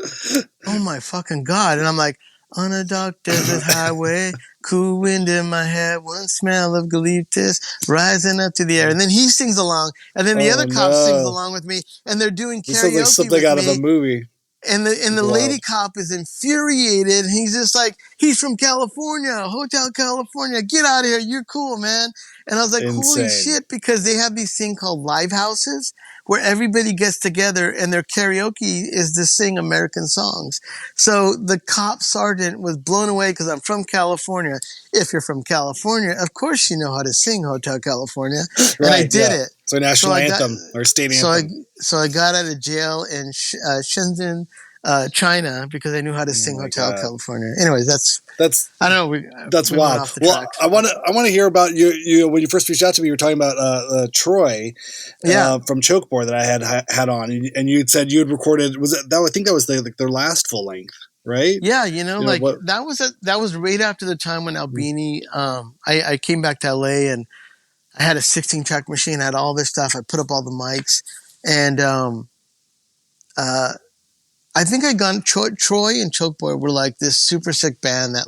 oh my fucking God. And I'm like, on a dark desert highway, cool wind in my hair, one smell of eucalyptus rising up to the air. And then he sings along, and then the other cop sings along with me, and they're doing karaoke with me. This is like something out of a movie. And the lady cop is infuriated. And he's just like, he's from California, Hotel California. Get out of here. You're cool, man. And I was like, holy shit, because they have these thing called live houses where everybody gets together and their karaoke is to sing American songs. So the cop sergeant was blown away because I'm from California. If you're from California, of course you know how to sing Hotel California. And I did it. So national anthem or state anthem. So I got out of jail in Shenzhen, China, because I knew how to sing Hotel California. Anyways, that's I don't know. That's wild. Well, I want to hear about you when you first reached out to me. You were talking about Troy, from Chokebore that I had on, and you said you had recorded. Was it that? I think that was their last full length, right? Yeah, that was right after the time when Albini. I came back to LA and I had a 16-track machine. I had all this stuff. I put up all the mics, and I think Troy and Chokebore were like this super sick band that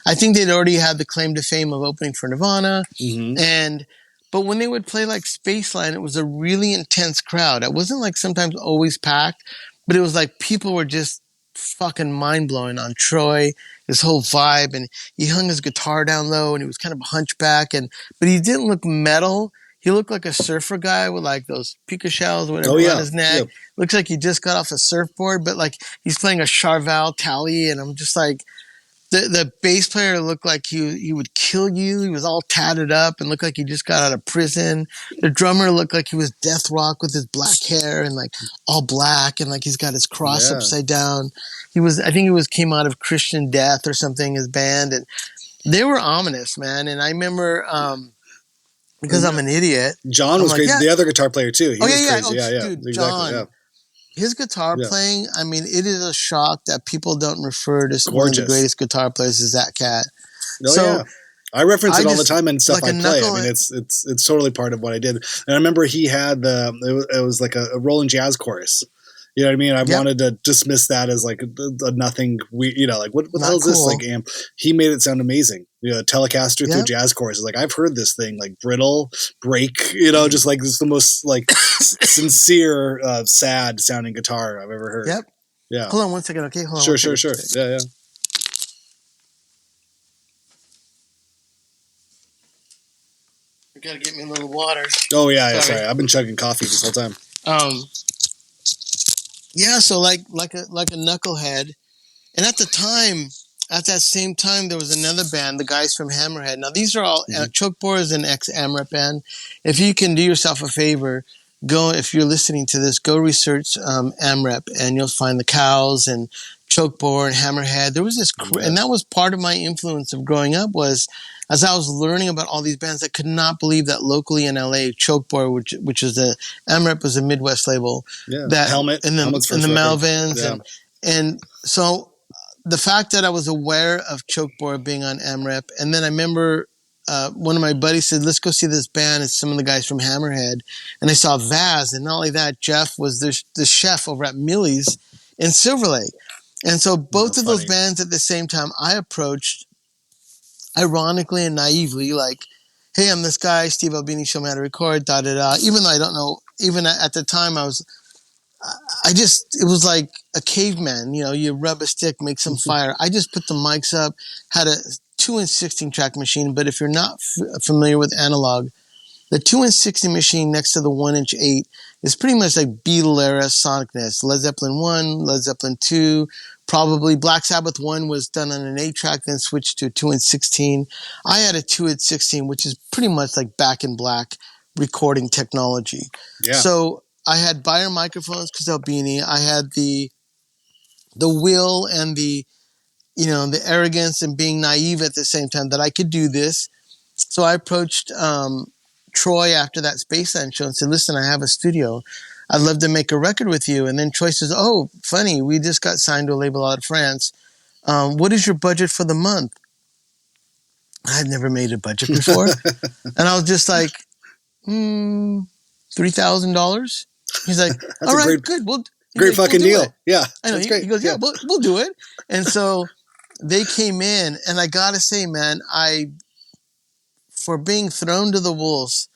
I think they'd already had the claim to fame of opening for Nirvana. Mm-hmm. But when they would play like Spaceline, it was a really intense crowd. It wasn't like sometimes always packed, but it was like people were just fucking mind blowing on Troy, his whole vibe. And he hung his guitar down low and he was kind of a hunchback but he didn't look metal. He looked like a surfer guy with like those puka shells or whatever on his neck. Yeah. Looks like he just got off a surfboard, but like he's playing a Charval Tally, and I'm just like, the bass player looked like he would kill you. He was all tatted up and looked like he just got out of prison. The drummer looked like he was death rock with his black hair and like all black, and like he's got his cross upside down. I think he came out of Christian Death or something, his band, and they were ominous, man. And I remember, because I'm an idiot. John was crazy. The other guitar player too. He was crazy. Dude, exactly. John, his guitar playing, I mean, it is a shock that people don't refer to one of the greatest guitar players as that cat. I reference it all the time and stuff I play. I mean, it's totally part of what I did. And I remember he had it was like a Roland jazz chorus. You know what I mean? I wanted to dismiss that as like a nothing. What the hell is this? Like, he made it sound amazing. Telecaster through jazz choruses. Like, I've heard this thing, like brittle, break. Just like this is the most like sincere, sad sounding guitar I've ever heard. Yep. Yeah. Hold on one second, okay? Hold on. Sure. Yeah. You gotta get me a little water. Oh yeah. Sorry. I've been chugging coffee this whole time. Yeah, so like a knucklehead. And at that same time, there was another band, the guys from Hammerhead. Now, these are all, Chokebore is an ex-AMREP band. If you can do yourself a favor, if you're listening to this, go research AMREP, and you'll find the Cows and Chokebore and Hammerhead. There was this, and that was part of my influence of growing up, was as I was learning about all these bands, I could not believe that locally in LA, Chokebore, which is AMREP was a Midwest label, that Helmet in the Melvins, and so the fact that I was aware of Chokebore being on AMREP, and then I remember one of my buddies said, "Let's go see this band." It's some of the guys from Hammerhead, and I saw Vaz, and not only that, Jeff was the chef over at Millie's in Silver Lake, and so both of those bands at the same time, I approached. Ironically and naively, like, hey, I'm this guy, Steve Albini, show me how to record, da-da-da. Even though I don't know, even at the time it was like a caveman, you rub a stick, make some fire. I just put the mics up, had a 2-inch 16-track machine, but if you're not familiar with analog, the 2-inch 16 machine next to the 1-inch 8 is pretty much like Beatle-era sonicness. Led Zeppelin 1, Led Zeppelin 2, probably Black Sabbath 1 was done on an 8-track, then switched to a 2-inch 16. I had a 2-inch 16, which is pretty much like Back in Black recording technology. Yeah. So I had Beyer microphones because Albini. I had the will and the arrogance and being naive at the same time that I could do this. So I approached Troy after that Spaceland show and said, "Listen, I have a studio. I'd love to make a record with you." And then Troy says, "Oh, funny, we just got signed to a label out of France. What is your budget for the month?" I had never made a budget before. And I was just like, $3,000. He's like, all right, good. Great fucking deal. Yeah. I know. He goes, yeah, we'll do it. And so they came in, and I got to say, man, for being thrown to the wolves,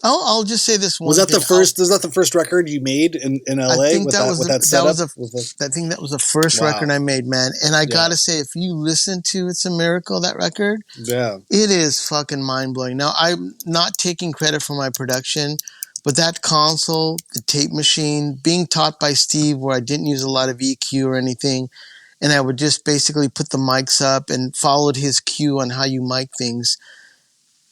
I'll just say this one. Was that the first record you made in LA? I think that was the first record I made, man. And I gotta say, if you listen to "It's a Miracle," that record, it is fucking mind blowing. Now, I'm not taking credit for my production, but that console, the tape machine, being taught by Steve, where I didn't use a lot of EQ or anything, and I would just basically put the mics up and followed his cue on how you mic things.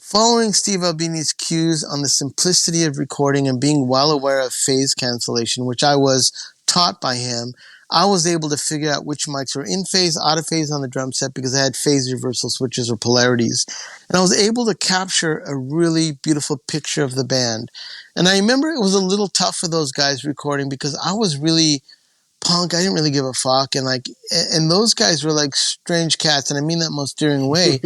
Following Steve Albini's cues on the simplicity of recording and being well aware of phase cancellation, which I was taught by him, I was able to figure out which mics were in phase, out of phase on the drum set because I had phase reversal switches or polarities. And I was able to capture a really beautiful picture of the band. And I remember it was a little tough for those guys recording because I was really punk. I didn't really give a fuck. And those guys were like strange cats. And I mean that most endearing way.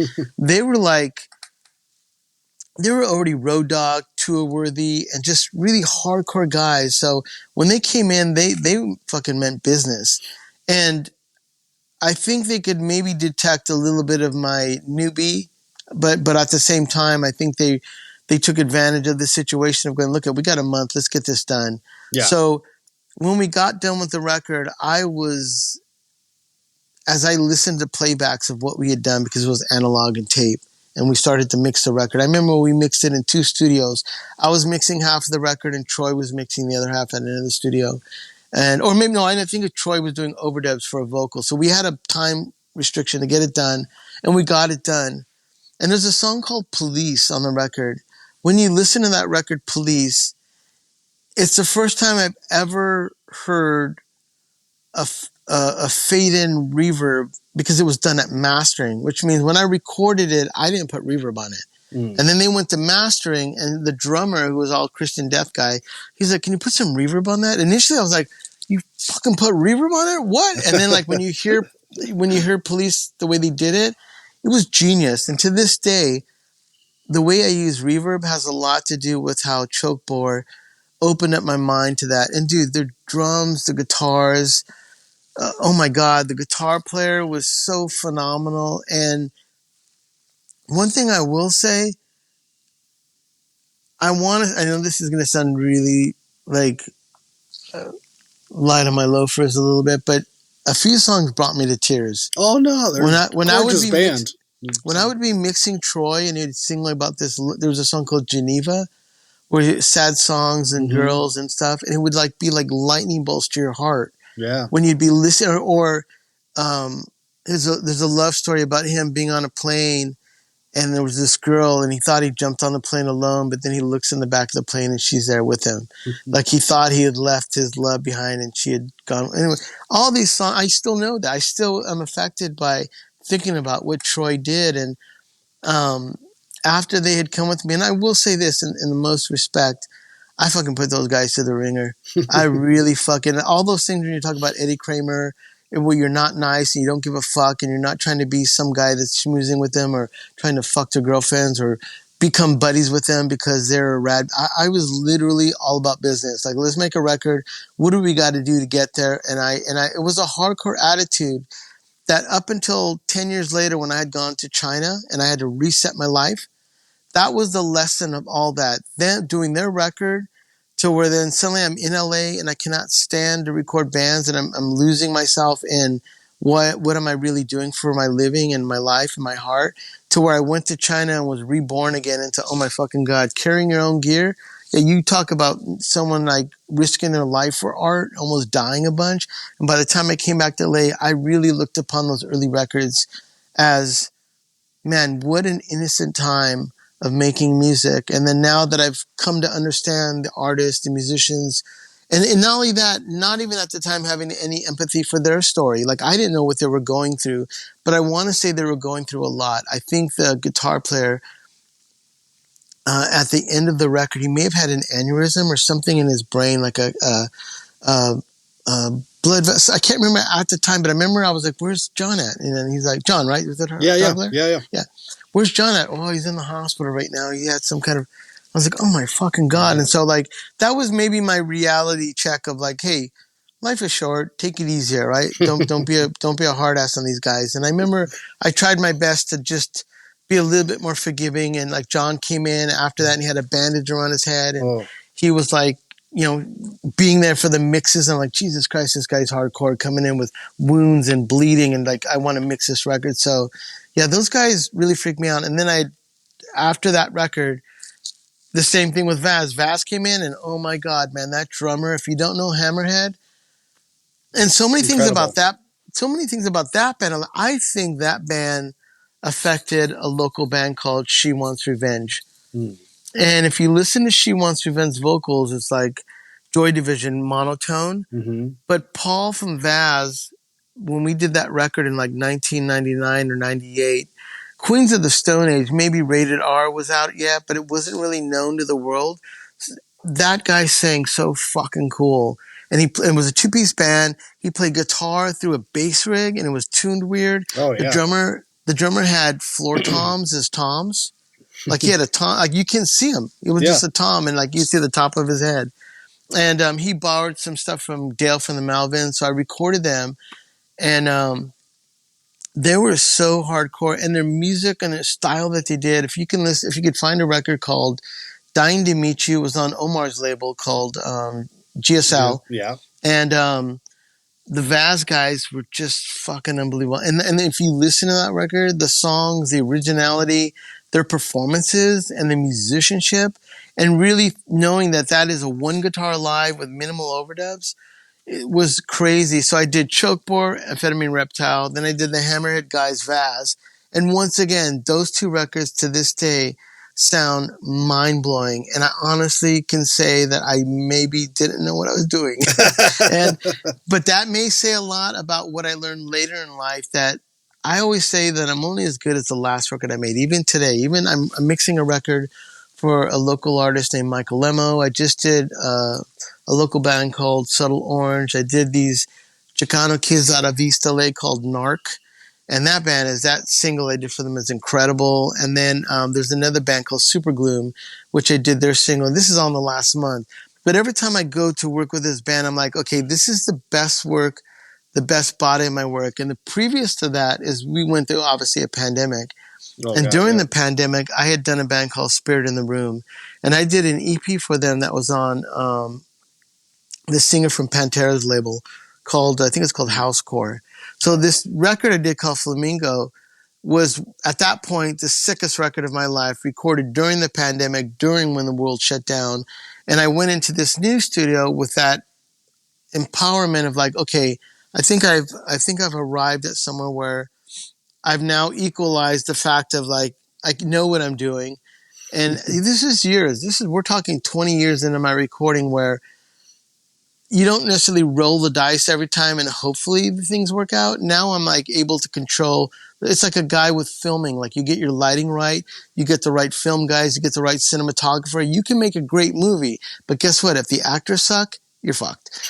They were already road dog, tour worthy, and just really hardcore guys. So when they came in, they fucking meant business. And I think they could maybe detect a little bit of my newbie, but at the same time, I think they took advantage of the situation of going, look, we got a month, let's get this done. Yeah. So when we got done with the record, as I listened to playbacks of what we had done, because it was analog and tape, and we started to mix the record. I remember we mixed it in 2 studios. I was mixing half of the record and Troy was mixing the other half at another studio. I think Troy was doing overdubs for a vocal. So we had a time restriction to get it done, and we got it done. And there's a song called Police on the record. When you listen to that record, Police, it's the first time I've ever heard a fade-in reverb because it was done at mastering, which means when I recorded it, I didn't put reverb on it. And then they went to mastering, and the drummer, who was all Christian Death guy, he's like, can you put some reverb on that? Initially, I was like, you fucking put reverb on it? What? And then, like, when you hear Police, the way they did it, it was genius. And to this day, the way I use reverb has a lot to do with how Chokebore opened up my mind to that. And dude, the drums, the guitars, oh my God, the guitar player was so phenomenal. And one thing I will say, I know this is going to sound really like light on my loafers a little bit, but a few songs brought me to tears. Oh no, when I would be mixing Troy and he'd sing about this, there was a song called Geneva, where sad songs and girls and stuff, and it would like be like lightning bolts to your heart. Yeah. When you'd be listening, or there's a love story about him being on a plane, and there was this girl, and he thought he jumped on the plane alone, but then he looks in the back of the plane and she's there with him. Like he thought he had left his love behind and she had gone. Anyway, all these songs, I still know that. I still am affected by thinking about what Troy did. And after they had come with me, and I will say this in the most respect, I fucking put those guys to the ringer. I really fucking, all those things when you talk about Eddie Kramer, where you're not nice and you don't give a fuck and you're not trying to be some guy that's schmoozing with them or trying to fuck their girlfriends or become buddies with them because they're a rad. I was literally all about business. Like, let's make a record. What do we got to do to get there? And it was a hardcore attitude that up until 10 years later when I had gone to China and I had to reset my life, that was the lesson of all that. Then doing their record to where then suddenly I'm in LA and I cannot stand to record bands and I'm losing myself in what am I really doing for my living and my life and my heart, to where I went to China and was reborn again into, oh my fucking God, carrying your own gear. Yeah, you talk about someone like risking their life for art, almost dying a bunch. And by the time I came back to LA, I really looked upon those early records as, man, what an innocent time of making music. And then now that I've come to understand the artists, the musicians, and not only that, not even at the time having any empathy for their story. Like, I didn't know what they were going through, but I want to say they were going through a lot. I think the guitar player, at the end of the record, he may have had an aneurysm or something in his brain, like a blood vessel. I can't remember at the time, but I remember I was like, where's John at? And then he's like, John, right? Was that her? Yeah. Where's John at? Oh, he's in the hospital right now. He had some kind of I was like, oh my fucking God. And so like, that was maybe my reality check of like, hey, life is short. Take it easier, right? Don't be a hard ass on these guys. And I remember I tried my best to just be a little bit more forgiving. And like John came in after that and he had a bandage around his head and he was like, you know, being there for the mixes. And I'm like, Jesus Christ, this guy's hardcore coming in with wounds and bleeding. And like, I want to mix this record. So yeah, those guys really freaked me out. And then after that record, the same thing with Vaz. Vaz came in and oh my God, man, that drummer, if you don't know Hammerhead, and so many things about that band. I think that band affected a local band called She Wants Revenge. And if you listen to She Wants Revenge vocals, it's like Joy Division monotone. But Paul from Vaz, when we did that record in like 1999 or 98, Queens of the Stone Age, maybe Rated R was out yet, but it wasn't really known to the world. That guy sang so fucking cool. And it was a two-piece band. He played guitar through a bass rig and it was tuned weird. The drummer had floor toms as toms. Like he had a tom, like you can see him. It was just a tom and like you see the top of his head. And he borrowed some stuff from Dale from the Malvins. So I recorded them and they were so hardcore, and their music and their style that they did. If you could find a record called Dying to Meet You, it was on Omar's label called GSL. Yeah. And the Vaz guys were just fucking unbelievable. And if you listen to that record, the songs, the originality, their performances, and the musicianship, and really knowing that is a one guitar live with minimal overdubs, it was crazy. So I did Chokebore, Amphetamine Reptile, then I did the Hammerhead guys, Vaz. And once again, those two records to this day sound mind-blowing. And I honestly can say that I maybe didn't know what I was doing. But that may say a lot about what I learned later in life, that I always say that I'm only as good as the last record I made. Even today, I'm mixing a record for a local artist named Michael Lemo. I just did a local band called Subtle Orange. I did these Chicano kids out of Vista Lake called Narc. And that single I did for them is incredible. And then there's another band called Super Gloom, which I did their single. And this is on the last month. But every time I go to work with this band, I'm like, okay, this is the best work, the best body of my work. And the previous to that is we went through, obviously, a pandemic. During the pandemic, I had done a band called Spirit in the Room. And I did an EP for them that was on the singer from Pantera's label called, I think it's called Housecore. So this record I did called Flamingo was, at that point, the sickest record of my life, recorded during the pandemic, during when the world shut down. And I went into this new studio with that empowerment of like, okay, I think I've arrived at somewhere where I've now equalized the fact of like, I know what I'm doing. And this is years. We're talking 20 years into my recording where you don't necessarily roll the dice every time and hopefully the things work out. Now I'm like able to control. It's like a guy with filming. Like you get your lighting right. You get the right film guys. You get the right cinematographer. You can make a great movie. But guess what? If the actors suck, you're fucked.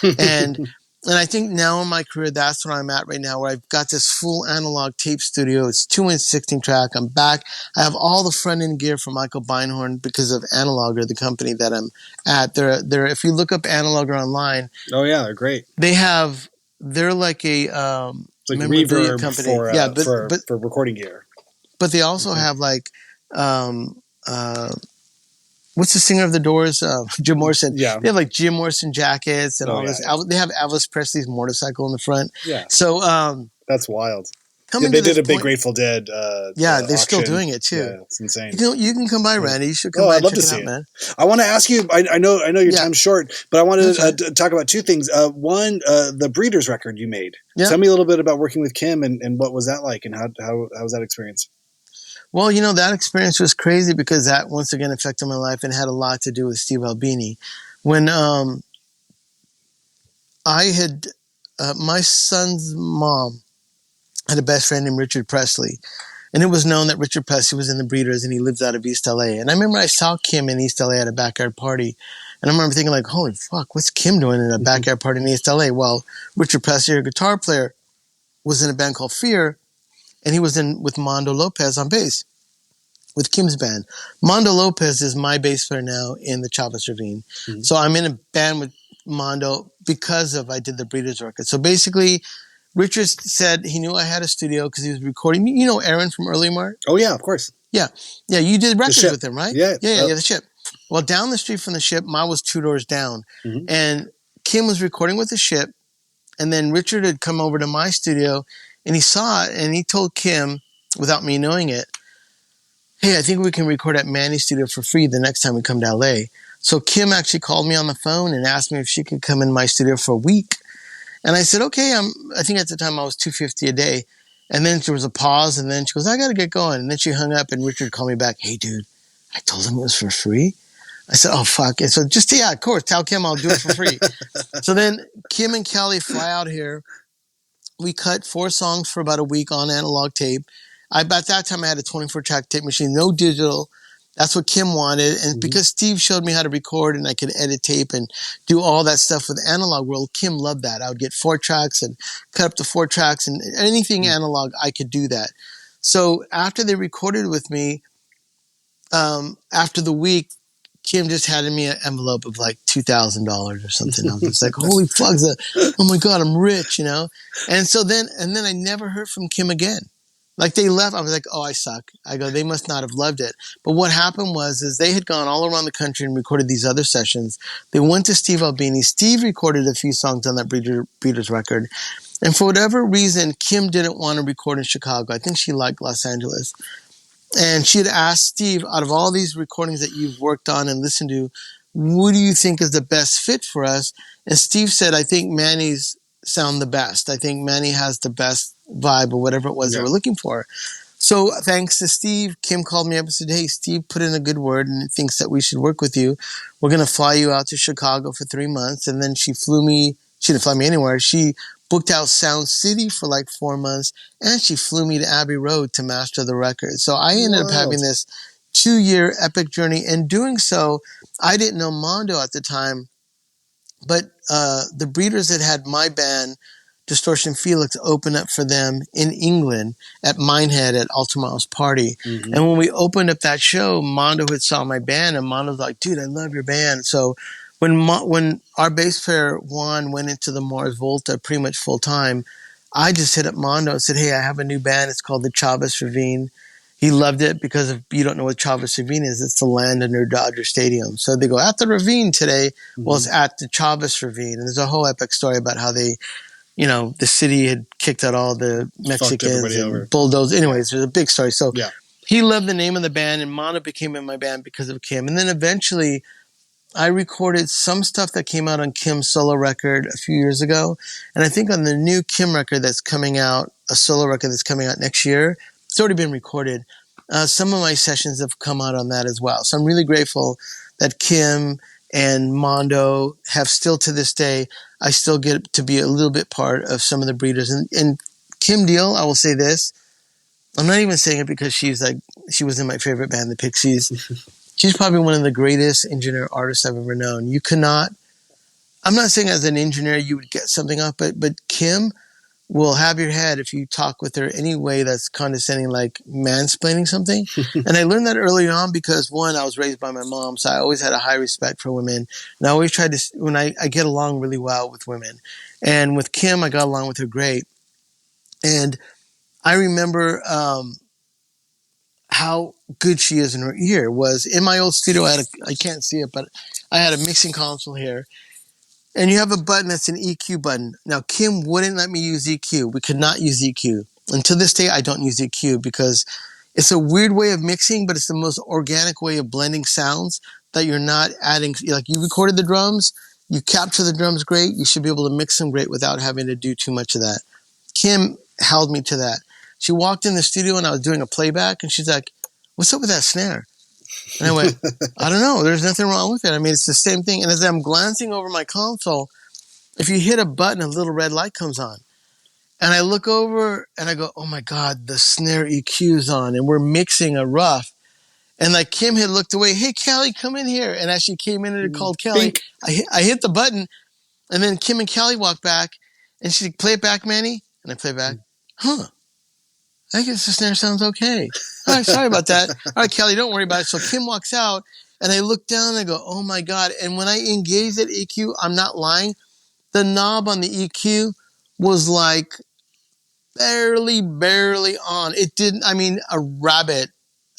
And I think now in my career, that's where I'm at right now, where I've got this full analog tape studio. It's 2-inch 16-track. I'm back. I have all the front-end gear from Michael Beinhorn because of Analoger, the company that I'm at. They're if you look up Analoger online. Oh, yeah, they're great. They're like a it's like reverb company. For recording gear. But they also have like what's the singer of the Doors? Jim Morrison. Yeah. They have like Jim Morrison jackets and all this. They have Elvis Presley's motorcycle in the front. Yeah. So that's wild. They did a big Grateful Dead. They're still doing it too. Yeah, it's insane. You can come by, Randy. You should come by. I'd love to see it, man. I want to ask you. I know your time's short, but I want to talk about two things. One, the Breeders record you made. Yeah. Tell me a little bit about working with Kim and what was that like, and how was that experience? Well, that experience was crazy because that once again affected my life and had a lot to do with Steve Albini. When I had my son's mom had a best friend named Richard Presley, and it was known that Richard Presley was in the Breeders and he lived out of East LA. And I remember I saw Kim in East LA at a backyard party, and I remember thinking like, holy fuck, what's Kim doing in a backyard party in East LA? Well, Richard Presley, a guitar player, was in a band called Fear, and he was in with Mondo Lopez on bass. with Kim's band. Mondo Lopez is my bass player now in the Chavez Ravine. Mm-hmm. So I'm in a band with Mondo because I did the Breeders record. So basically, Richard said he knew I had a studio because he was recording. You know Aaron from Early Mart? Oh, yeah, of course. Yeah. Yeah, you did records with him, right? Yeah. Yeah, the Ship. Well, down the street from the Ship, mine was 2 doors down. Mm-hmm. And Kim was recording with the Ship. And then Richard had come over to my studio and he saw it and he told Kim, without me knowing it, hey, I think we can record at Manny's studio for free the next time we come to LA. So Kim actually called me on the phone and asked me if she could come in my studio for a week. And I said, okay, I think at the time I was $250 a day. And then there was a pause and then she goes, I got to get going. And then she hung up and Richard called me back. Hey, dude, I told him it was for free. I said, oh, fuck it. So of course, tell Kim I'll do it for free. So then Kim and Kelly fly out here. We cut 4 songs for about a week on analog tape. At that time, I had a 24-track tape machine, no digital. That's what Kim wanted. And because Steve showed me how to record and I could edit tape and do all that stuff with Analog World, Kim loved that. I would get 4 tracks and cut up to 4 tracks and anything analog, I could do that. So after they recorded with me, after the week, Kim just handed me an envelope of like $2,000 or something. I was just like, holy fuck, oh my God, I'm rich, you know? And so then I never heard from Kim again. Like they left, I was like, oh, I suck. I go, they must not have loved it. But what happened is they had gone all around the country and recorded these other sessions. They went to Steve Albini. Steve recorded a few songs on that Breeders record. And for whatever reason, Kim didn't want to record in Chicago. I think she liked Los Angeles. And she had asked Steve, out of all these recordings that you've worked on and listened to, what do you think is the best fit for us? And Steve said, I think Manny's sound the best. I think Manny has the best vibe or whatever it was they were looking for. So thanks to Steve, Kim called me up and said, hey, Steve put in a good word and thinks that we should work with you. We're going to fly you out to Chicago for 3 months. And then she didn't fly me anywhere. She booked out Sound City for like 4 months, and she flew me to Abbey Road to master the record. So I ended up having this 2-year epic journey. And doing so, I didn't know Mondo at the time, but the Breeders had my band, Distortion Felix, open up for them in England at Minehead at Ultima's party. Mm-hmm. And when we opened up that show, Mondo had saw my band, and Mondo was like, dude, I love your band. So when our bass player Juan went into the Mars Volta pretty much full time, I just hit up Mondo and said, hey, I have a new band. It's called the Chavez Ravine. He loved it because if you don't know what Chavez Ravine is, it's the land under Dodger Stadium. So they go, at the Ravine today. Mm-hmm. Well, it's at the Chavez Ravine. And there's a whole epic story about how they, the city had kicked out all the Mexicans and bulldozed. Anyways, there's a big story. So he loved the name of the band, and Mondo became in my band because of Kim. And then eventually I recorded some stuff that came out on Kim's solo record a few years ago. And I think on the new Kim record that's coming out, a solo record that's coming out next year, it's already been recorded. Some of my sessions have come out on that as well. So I'm really grateful that Kim and Mondo have still to this day, I still get to be a little bit part of some of the Breeders. And Kim Deal, I will say this. I'm not even saying it because she was in my favorite band, the Pixies. She's probably one of the greatest engineer artists I've ever known. You cannot, I'm not saying as an engineer you would get something up, but Kim will have your head if you talk with her any way that's condescending, like mansplaining something. And I learned that early on because, one, I was raised by my mom, so I always had a high respect for women. And I always tried to, when I get along really well with women. And with Kim, I got along with her great. And I remember how good she is in her ear was in my old studio. I can't see it, but I had a mixing console here. And you have a button that's an EQ button. Now, Kim wouldn't let me use EQ. We could not use EQ. And to this day, I don't use EQ because it's a weird way of mixing, but it's the most organic way of blending sounds that you're not adding. Like, you recorded the drums, you capture the drums great, you should be able to mix them great without having to do too much of that. Kim held me to that. She walked in the studio and I was doing a playback and she's like, what's up with that snare? And I went, I don't know. There's nothing wrong with it. I mean, it's the same thing. And as I'm glancing over my console, if you hit a button, a little red light comes on. And I look over and I go, oh my God, the snare EQ's on and we're mixing a rough. And like Kim had looked away, hey, Callie, come in here. And as she came in and called Callie, I hit the button. And then Kim and Callie walked back and she's like, play it back, Manny. And I play back, huh. I guess the snare sounds okay. All right, sorry about that. All right, Kelly, don't worry about it. So Kim walks out, and I look down and I go, oh my God. And when I engaged that EQ, I'm not lying, the knob on the EQ was like barely on. It didn't, I mean, a rabbit,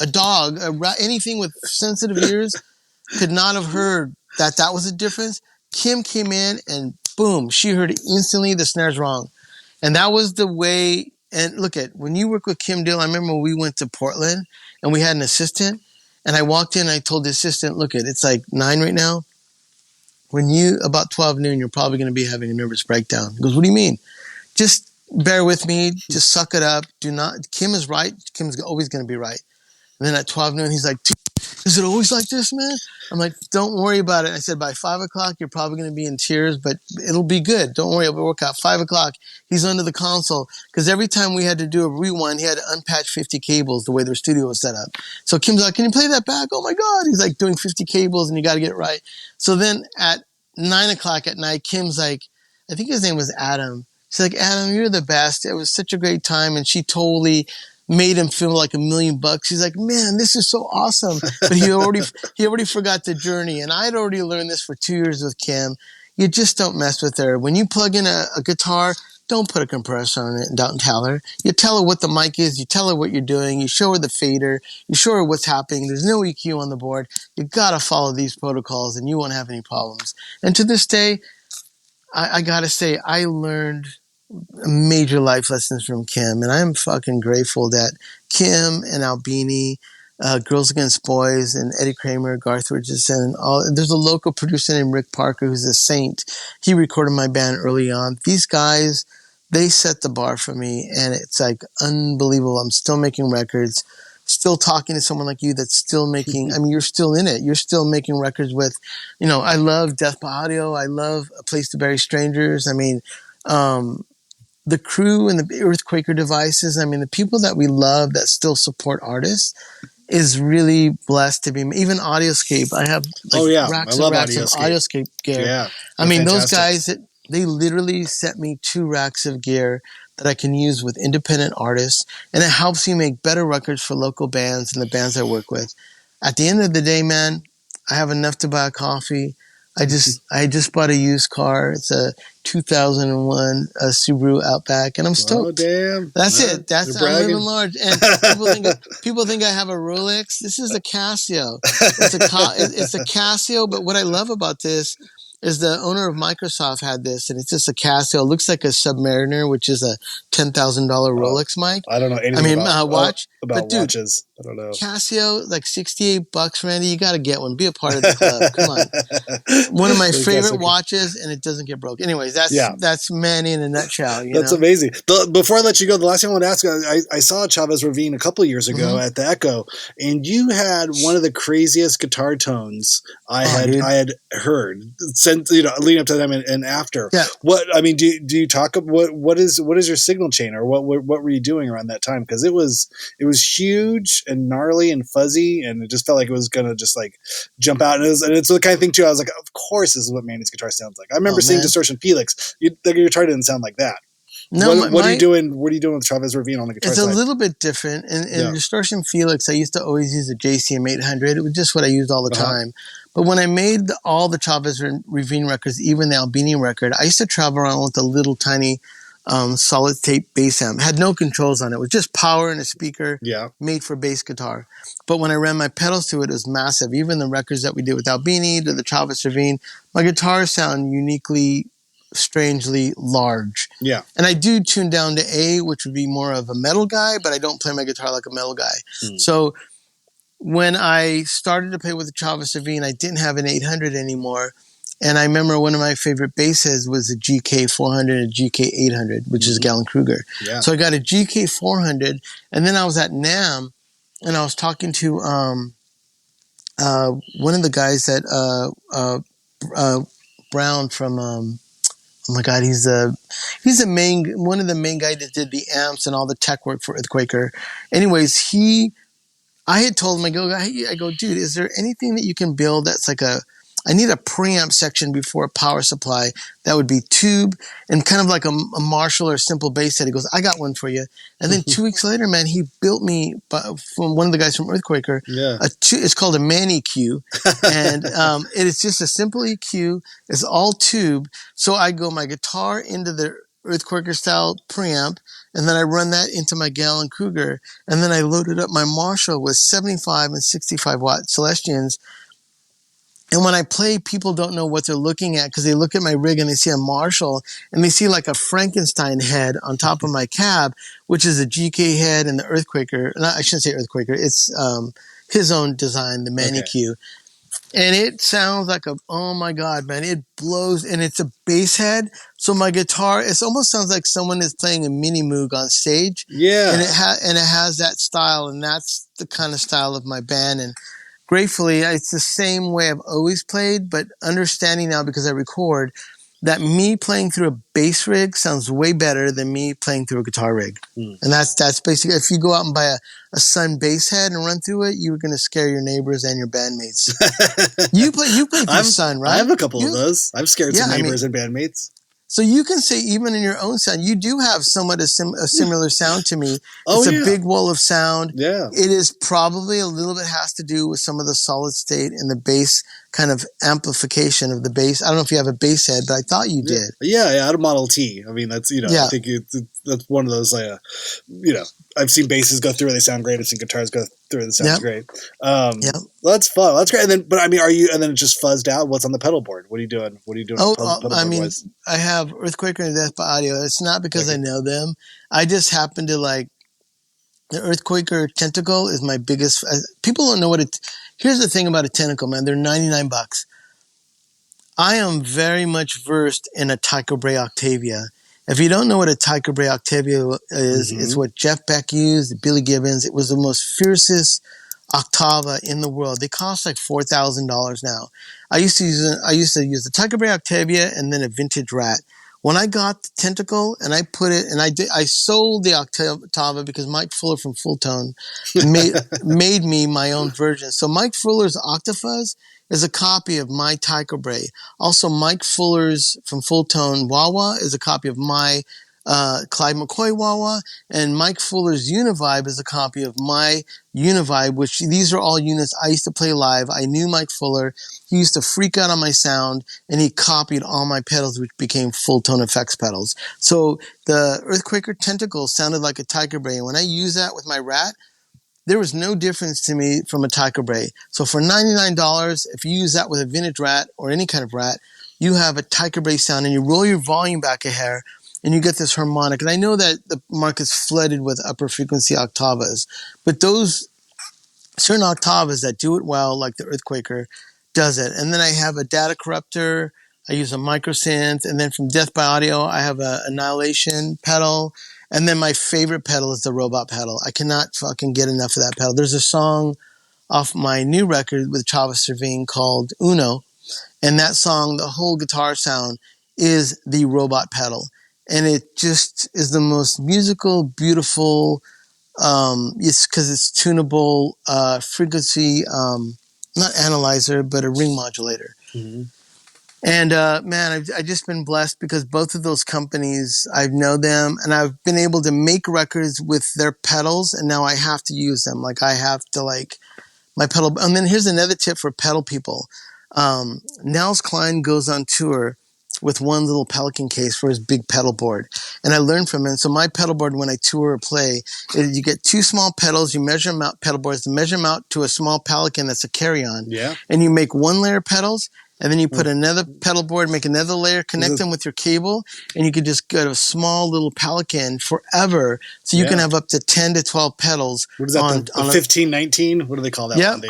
a dog, anything with sensitive ears could not have heard that was a difference. Kim came in and boom, she heard it instantly, the snare's wrong. And that was the way. And look at, when you work with Kim Dill, I remember we went to Portland and we had an assistant, and I walked in and I told the assistant, look at, it's like 9 right now. About 12 noon, you're probably going to be having a nervous breakdown. He goes, what do you mean? Just bear with me. Just suck it up. Kim is right. Kim's always going to be right. And then at 12 noon, he's like, is it always like this, man? I'm like, don't worry about it. I said, by 5 o'clock, you're probably going to be in tears, but it'll be good. Don't worry, it'll work out. 5 o'clock, he's under the console. Because every time we had to do a rewind, he had to unpatch 50 cables the way their studio was set up. So Kim's like, can you play that back? Oh my God. He's like doing 50 cables and you got to get it right. So then at 9 o'clock at night, Kim's like, I think his name was Adam. She's like, Adam, you're the best. It was such a great time. And she totally made him feel like $1 million. He's like, man, this is so awesome. But he already forgot the journey. And I'd already learned this for 2 years with Kim. You just don't mess with her. When you plug in a guitar, don't put a compressor on it and don't tell her. You tell her what the mic is. You tell her what you're doing. You show her the fader. You show her what's happening. There's no EQ on the board. You got to follow these protocols and you won't have any problems. And to this day, I got to say, I learned major life lessons from Kim, and I'm fucking grateful that Kim and Albini, Girls Against Boys, and Eddie Kramer, Garth Richardson, there's a local producer named Rick Parker who's a saint. He recorded my band early on. These guys, they set the bar for me, and it's like unbelievable. I'm still making records, still talking to someone like you that's still making, I mean, you're still in it. You're still making records with, I love Death by Audio. I love A Place to Bury Strangers. I mean, the crew and the Earthquaker devices, I mean, the people that we love that still support artists is really blessed to be, even Audioscape. I have racks and racks of Audioscape gear. Yeah, I mean, fantastic. Those guys, they literally sent me 2 racks of gear that I can use with independent artists, and it helps me make better records for local bands and the bands I work with. At the end of the day, man, I have enough to buy a coffee. I just bought a used car. It's a 2001 Subaru Outback, and I'm stoked. Oh, damn. That's it. I'm living large. And people think I have a Rolex. This is a Casio. It's a Casio, but what I love about this is the owner of Microsoft had this, and it's just a Casio. It looks like a Submariner, which is a $10,000 Rolex mic. I don't know anything about watch. About but dude, watches. I don't know. Casio, like $68, Randy. You got to get one. Be a part of the club. Come on. One of my favorite watches, and it doesn't get broke. Anyways, that's Manny in a nutshell. That's amazing. Before I let you go, the last thing I want to ask, I saw Chavez Ravine a couple of years ago at the Echo, and you had one of the craziest guitar tones I had heard since leading up to them and after. Yeah. What I mean, do you talk about what is your signal chain, or what were you doing around that time? Because it was huge and gnarly and fuzzy, and it just felt like it was gonna just like jump out. And it's the kind of thing too. I was like, of course, this is what Manny's guitar sounds like. I remember seeing Distortion Felix. The guitar didn't sound like that. No, what are you doing? What are you doing with Chavez Ravine on the guitar side? It's a little bit different. In Distortion Felix, I used to always use a JCM 800. It was just what I used all the time. But when I made all the Chavez Ravine records, even the Albini record, I used to travel around with a little tiny solid tape bass amp. It had no controls on it. It was just power and a speaker made for bass guitar. But when I ran my pedals to it, it was massive. Even the records that we did with Albini to the Chavez Ravine, my guitars sound uniquely, strangely large. Yeah. And I do tune down to A, which would be more of a metal guy, but I don't play my guitar like a metal guy. So when I started to play with the Chavez Ravine, I didn't have an 800 anymore. And I remember one of my favorite bass heads was a GK400 and a GK800, which is Gallon Kruger. Yeah. So I got a GK400, and then I was at NAMM, and I was talking to one of the guys that Brown from oh my God, he's one of the main guys that did the amps and all the tech work for Earthquaker. Anyways, I had told him, I go, dude, is there anything that you can build that's like a I need a preamp section before a power supply. That would be tube and kind of like a Marshall or simple bass head. He goes, I got one for you. And then 2 weeks later, man, he built me from one of the guys from Earthquaker. Yeah. It's called a Manny EQ. And it is just a simple EQ. It's all tube. So I go my guitar into the Earthquaker style preamp, and then I run that into my Gallon Cougar, and then I loaded up my Marshall with 75 and 65 watt Celestians. And when I play, people don't know what they're looking at because they look at my rig and they see a Marshall and they see like a Frankenstein head on top of my cab, which is a GK head and the Earthquaker. No, I shouldn't say Earthquaker. It's his own design, the Manny Q. And it sounds like oh my God, man, it blows, and it's a bass head. So my guitar, it almost sounds like someone is playing a mini Moog on stage. Yeah. And it has that style, and that's the kind of style of my band. And gratefully, it's the same way I've always played, but understanding now because I record that me playing through a bass rig sounds way better than me playing through a guitar rig. And that's basically, if you go out and buy a Sun bass head and run through it, you're going to scare your neighbors and your bandmates. you play through Sun, right? I have a couple of those. I've scared some neighbors and bandmates. So you can say even in your own sound, you do have somewhat a similar sound to me. It's a big wall of sound. Yeah. It is probably a little bit has to do with some of the solid state and the bass kind of amplification of the bass. I don't know if you have a bass head, but I thought you did. Yeah, I had a Model T. I mean, that's, I think that's one of those, I've seen basses go through and they sound great. I've seen guitars go through and it sounds great. That's fun. That's great. And then, but I mean, and then it just fuzzed out? What's on the pedal board? What are you doing? I have Earthquaker and Death by Audio. It's not because I know them. I just happen to like the Earthquaker Tentacle is my biggest. People don't know what it. Here's the thing about a Tentacle, man. They're $99. I am very much versed in a Tycho Brahe Octavia. If you don't know what a Tycho Brahe Octavia is, it's what Jeff Beck used, Billy Gibbons. It was the most fiercest Octava in the world. They cost like $4,000 now. I used to use the Tycho Brahe Octavia and then a vintage Rat. When I got the Tentacle and I put it, and I sold the Octava because Mike Fuller from Full Tone made me my own version. So Mike Fuller's Octafuzz is a copy of my Tycho Brahe. Also, Mike Fuller's from Full Tone Wah-Wah is a copy of my Clyde McCoy Wah-Wah, and Mike Fuller's Univibe is a copy of my Univibe, which these are all units I used to play live. I knew Mike Fuller. He used to freak out on my sound, and he copied all my pedals, which became Full Tone Effects pedals. So the Earthquaker Tentacle sounded like a Tycho Brahe, and when I use that with my Rat, there was no difference to me from a Tycho Brahe. So for $99, if you use that with a vintage Rat or any kind of Rat, you have a Tycho Brahe sound, and you roll your volume back a hair, and you get this harmonic. And I know that the market's flooded with upper frequency Octavas, but those certain Octavas that do it well, like the Earthquaker, does it. And then I have a data corruptor. I use a microsynth. And then from Death by Audio, I have a Annihilation pedal. And then my favorite pedal is the robot pedal. I cannot fucking get enough of that pedal. There's a song off my new record with Travis Servine called Uno. And that song, the whole guitar sound is the robot pedal. And it just is the most musical, beautiful, it's because it's tunable, frequency, not analyzer, but a ring modulator. Mm-hmm. And, man, I've just been blessed because both of those companies, I know them and I've been able to make records with their pedals, and now I have to use them. Like I have to my pedal. And then here's another tip for pedal people. Nels Cline goes on tour with one little Pelican case for his big pedal board. And I learned from him. So my pedal board, when I tour or play, you get two small pedals, you measure them out, pedal boards, to measure them out to a small Pelican that's a carry-on. Yeah. And you make one layer pedals, and then you put another pedal board, make another layer, connect them with your cable, and you could just get a small little Pelican forever. So you can have up to 10 to 12 pedals. What is that, the 15, 19? What do they call that one?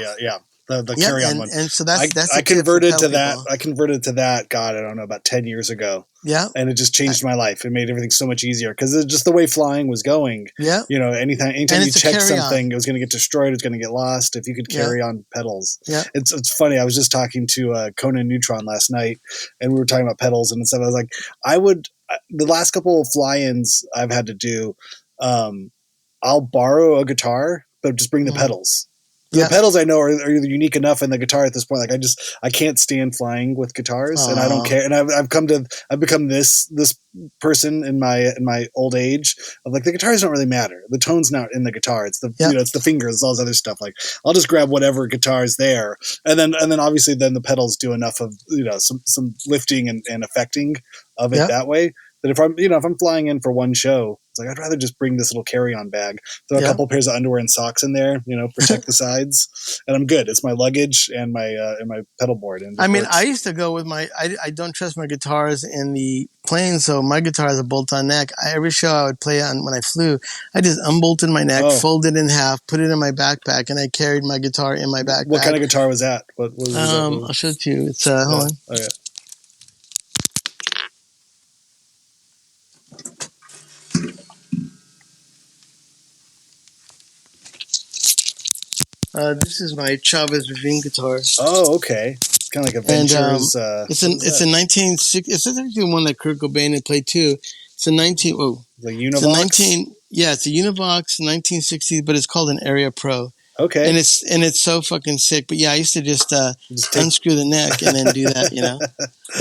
The carry-on one. And so that's I converted to that. I converted to that. God, I don't know, about 10 years ago. Yeah. And it just changed my life. It made everything so much easier because it's just the way flying was going. Yeah. You know, anytime you check something, it was going to get destroyed. It was going to get lost. If you could carry on pedals. Yeah. It's funny. I was just talking to Conan Neutron last night, and we were talking about pedals and stuff. I was like, the last couple of fly-ins I've had to do, I'll borrow a guitar, but just bring the pedals. The pedals I know are unique enough, and the guitar at this point, like I can't stand flying with guitars, and I don't care. And I've become this person in my old age of like the guitars don't really matter. The tone's not in the guitar. It's the it's the fingers, it's all this other stuff. Like I'll just grab whatever guitar is there, and then obviously then the pedals do enough of some lifting and affecting of it that way. That if I'm flying in for one show, it's like I'd rather just bring this little carry-on bag, throw a couple pairs of underwear and socks in there, protect the sides, and I'm good. It's my luggage and my pedal board. And I used to go with I don't trust my guitars in the plane, so my guitar has a bolt-on neck. Every show I would play on when I flew, I just unbolted my neck, folded it in half, put it in my backpack, and I carried my guitar in my backpack. What kind of guitar was that? What was I'll show it to you. It's hold on. Oh, yeah. This is my Chavez Ravine guitar. Oh, okay. It's kind of like a Ventures. It's a 1960. It's actually one that Kurt Cobain had played too. It's a 19. Oh, the Univox. It's a Univox 1960, but it's called an Area Pro. Okay. And it's so fucking sick. But yeah, I used to just unscrew the neck and then do that.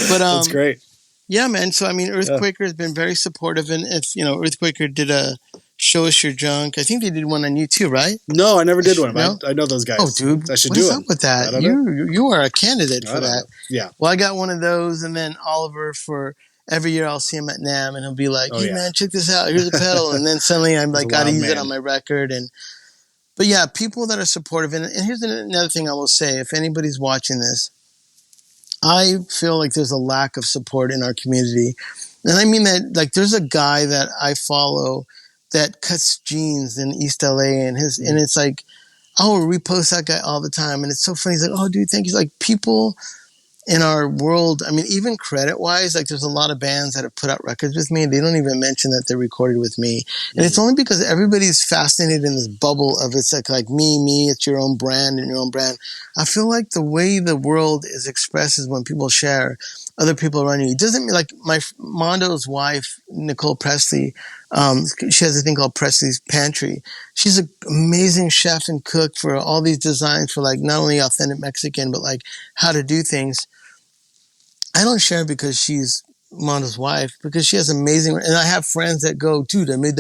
But that's great. Yeah, man. So Earthquaker has been very supportive, and if Earthquaker did a Show Us Your Junk. I think they did one on you too, right? No, I never did one. No? I know those guys. Oh, dude, I should do it. What's up with that? You are a candidate for that. Yeah. Well, I got one of those, and then Oliver for every year I'll see him at NAMM, and he'll be like, "Hey, man, check this out. Here's a pedal," and then suddenly I'm like, "Gotta use it on my record." But yeah, people that are supportive, and here's another thing I will say: if anybody's watching this, I feel like there's a lack of support in our community, and I mean that like there's a guy that I follow that cuts jeans in East LA, and it's like, I will repost that guy all the time, and it's so funny. He's like, "Oh, dude, thank you." Like people in our world, even credit wise, like there's a lot of bands that have put out records with me. They don't even mention that they're recorded with me, and it's only because everybody's fascinated in this bubble of it's like me. It's your own brand and your own brand. I feel like the way the world is expressed is when people share other people around you. It doesn't mean like my Mondo's wife, Nicole Presley. She has a thing called Presley's Pantry. She's an amazing chef and cook for all these designs for like not only authentic Mexican, but like how to do things. I don't share because she's Mondo's wife, because she has amazing, and I have friends that go, "Dude, I made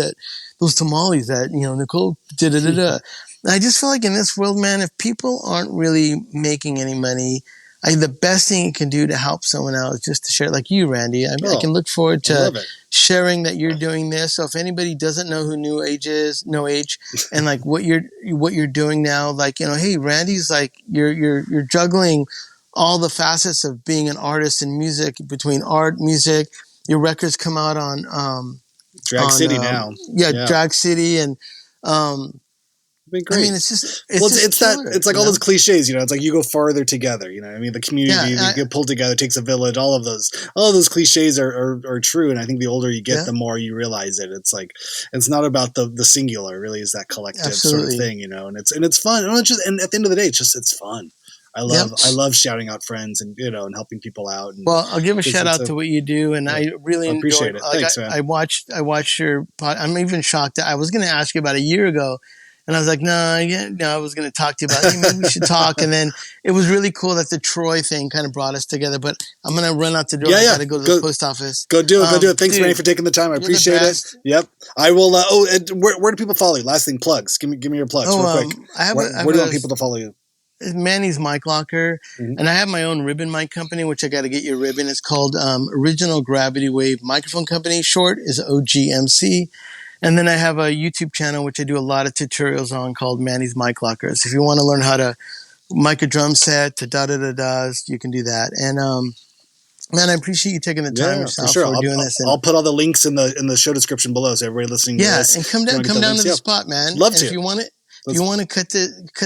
those tamales that, Nicole did it. And I just feel like in this world, man, if people aren't really making any money, the best thing you can do to help someone out is just to share, like you, Randy. I can look forward to sharing that you're doing this. So if anybody doesn't know who No Age is, and like what you're doing now, like, hey, Randy's like, you're juggling all the facets of being an artist in music, between art, music. Your records come out on Drag City now. Yeah, Drag City, and been great. It's like all those cliches, it's like you go farther together, the community, you get pulled together, it takes a village, all of those cliches are true. And I think the older you get, the more you realize it. It's like, it's not about the singular, it really is that collective sort of thing, and it's fun. And at the end of the day, it's fun. I love shouting out friends and, and helping people out. And well, I'll give a shout out to what you do. And I really appreciate it. Thanks, man. I watched your pod. I'm even shocked that I was going to ask you about a year ago. And I was like, no, I was going to talk to you about it. Hey, maybe we should talk. And then it was really cool that the Troy thing kind of brought us together. But I'm going to run out the door. I got to go to the post office. Go do it. Thanks, Manny, for taking the time. I appreciate it. Yep. I will. Where do people follow you? Last thing, plugs. Give me your plugs real quick. Where do you want people to follow you? Manny's Mic Locker. And I have my own ribbon mic company, which I got to get your ribbon. It's called Original Gravity Wave Microphone Company. Short is OGMC. And then I have a YouTube channel, which I do a lot of tutorials on, called Manny's Mic Locker. So if you want to learn how to mic a drum set to da-da-da-das, you can do that. And, man, I appreciate you taking the time yourself for doing this. And I'll put all the links in the show description below, so everybody listening to this. Yeah, and come down to the spot, man. Love to. If you want to cut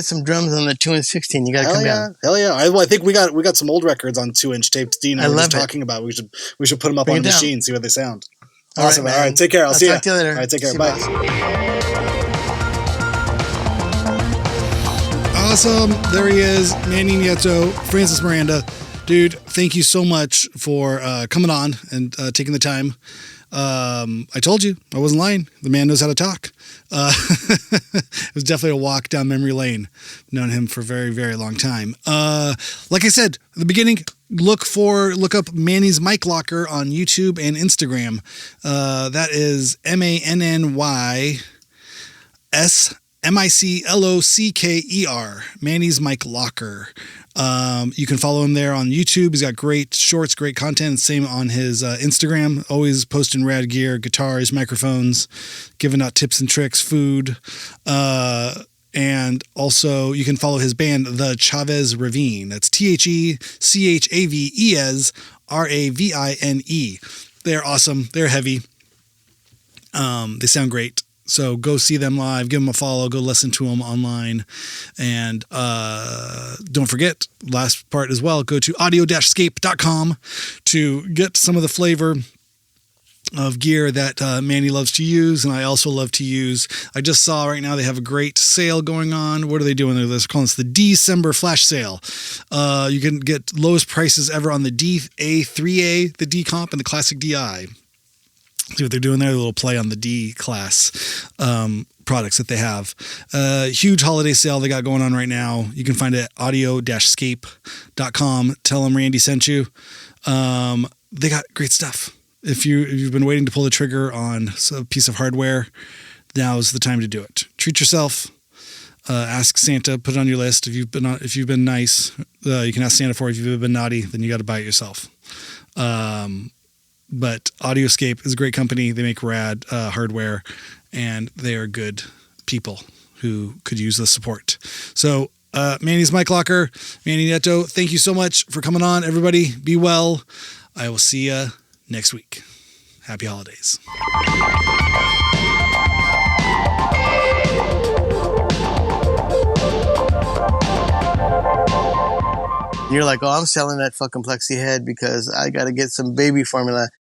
some drums on the 2 and 16, you got to come down. Hell yeah! I think we got some old records on 2-inch tapes. Dean and I were just talking about. We should put them up on the machine, see what they sound. Awesome. All right, take care. I'll see you. Talk to you later. All right, take care. Bye. Awesome. There he is, Manny Nieto, Francis Miranda. Dude, thank you so much for coming on and taking the time. I told you, I wasn't lying. The man knows how to talk. It was definitely a walk down memory lane. Known him for a very, very long time. Like I said at the beginning, look up Manny's Mic Locker on YouTube and Instagram. That is MannySmicLocker. Manny's Mic Locker. You can follow him there on YouTube. He's got great shorts, great content. Same on his Instagram. Always posting rad gear, guitars, microphones, giving out tips and tricks, food. And also you can follow his band, The Chavez Ravine. That's TheChaves Ravine. They're awesome. They're heavy. They sound great. So go see them live, give them a follow, go listen to them online. And don't forget, last part as well, go to audio-scape.com to get some of the flavor of gear that Manny loves to use, and I also love to use. I just saw right now they have a great sale going on. What are they doing? They're calling this the December flash sale. You can get lowest prices ever on the DA3A, the D Comp, and the Classic DI. See what they're doing there, a little play on the D class products that they have. Huge holiday sale they got going on right now. You can find it at audio-scape.com. Tell them Randy sent you. They got great stuff. If you've been waiting to pull the trigger on a piece of hardware, now's the time to do it. Treat yourself. Ask Santa, put it on your list. If you've been nice, you can ask Santa for it. If you've been naughty, then you got to buy it yourself. But Audioscape is a great company. They make rad hardware, and they are good people who could use the support. So Manny's Mic Locker, Manny Nieto, thank you so much for coming on, everybody. Be well. I will see you next week. Happy holidays. You're like, oh, I'm selling that fucking Plexi head because I got to get some baby formula.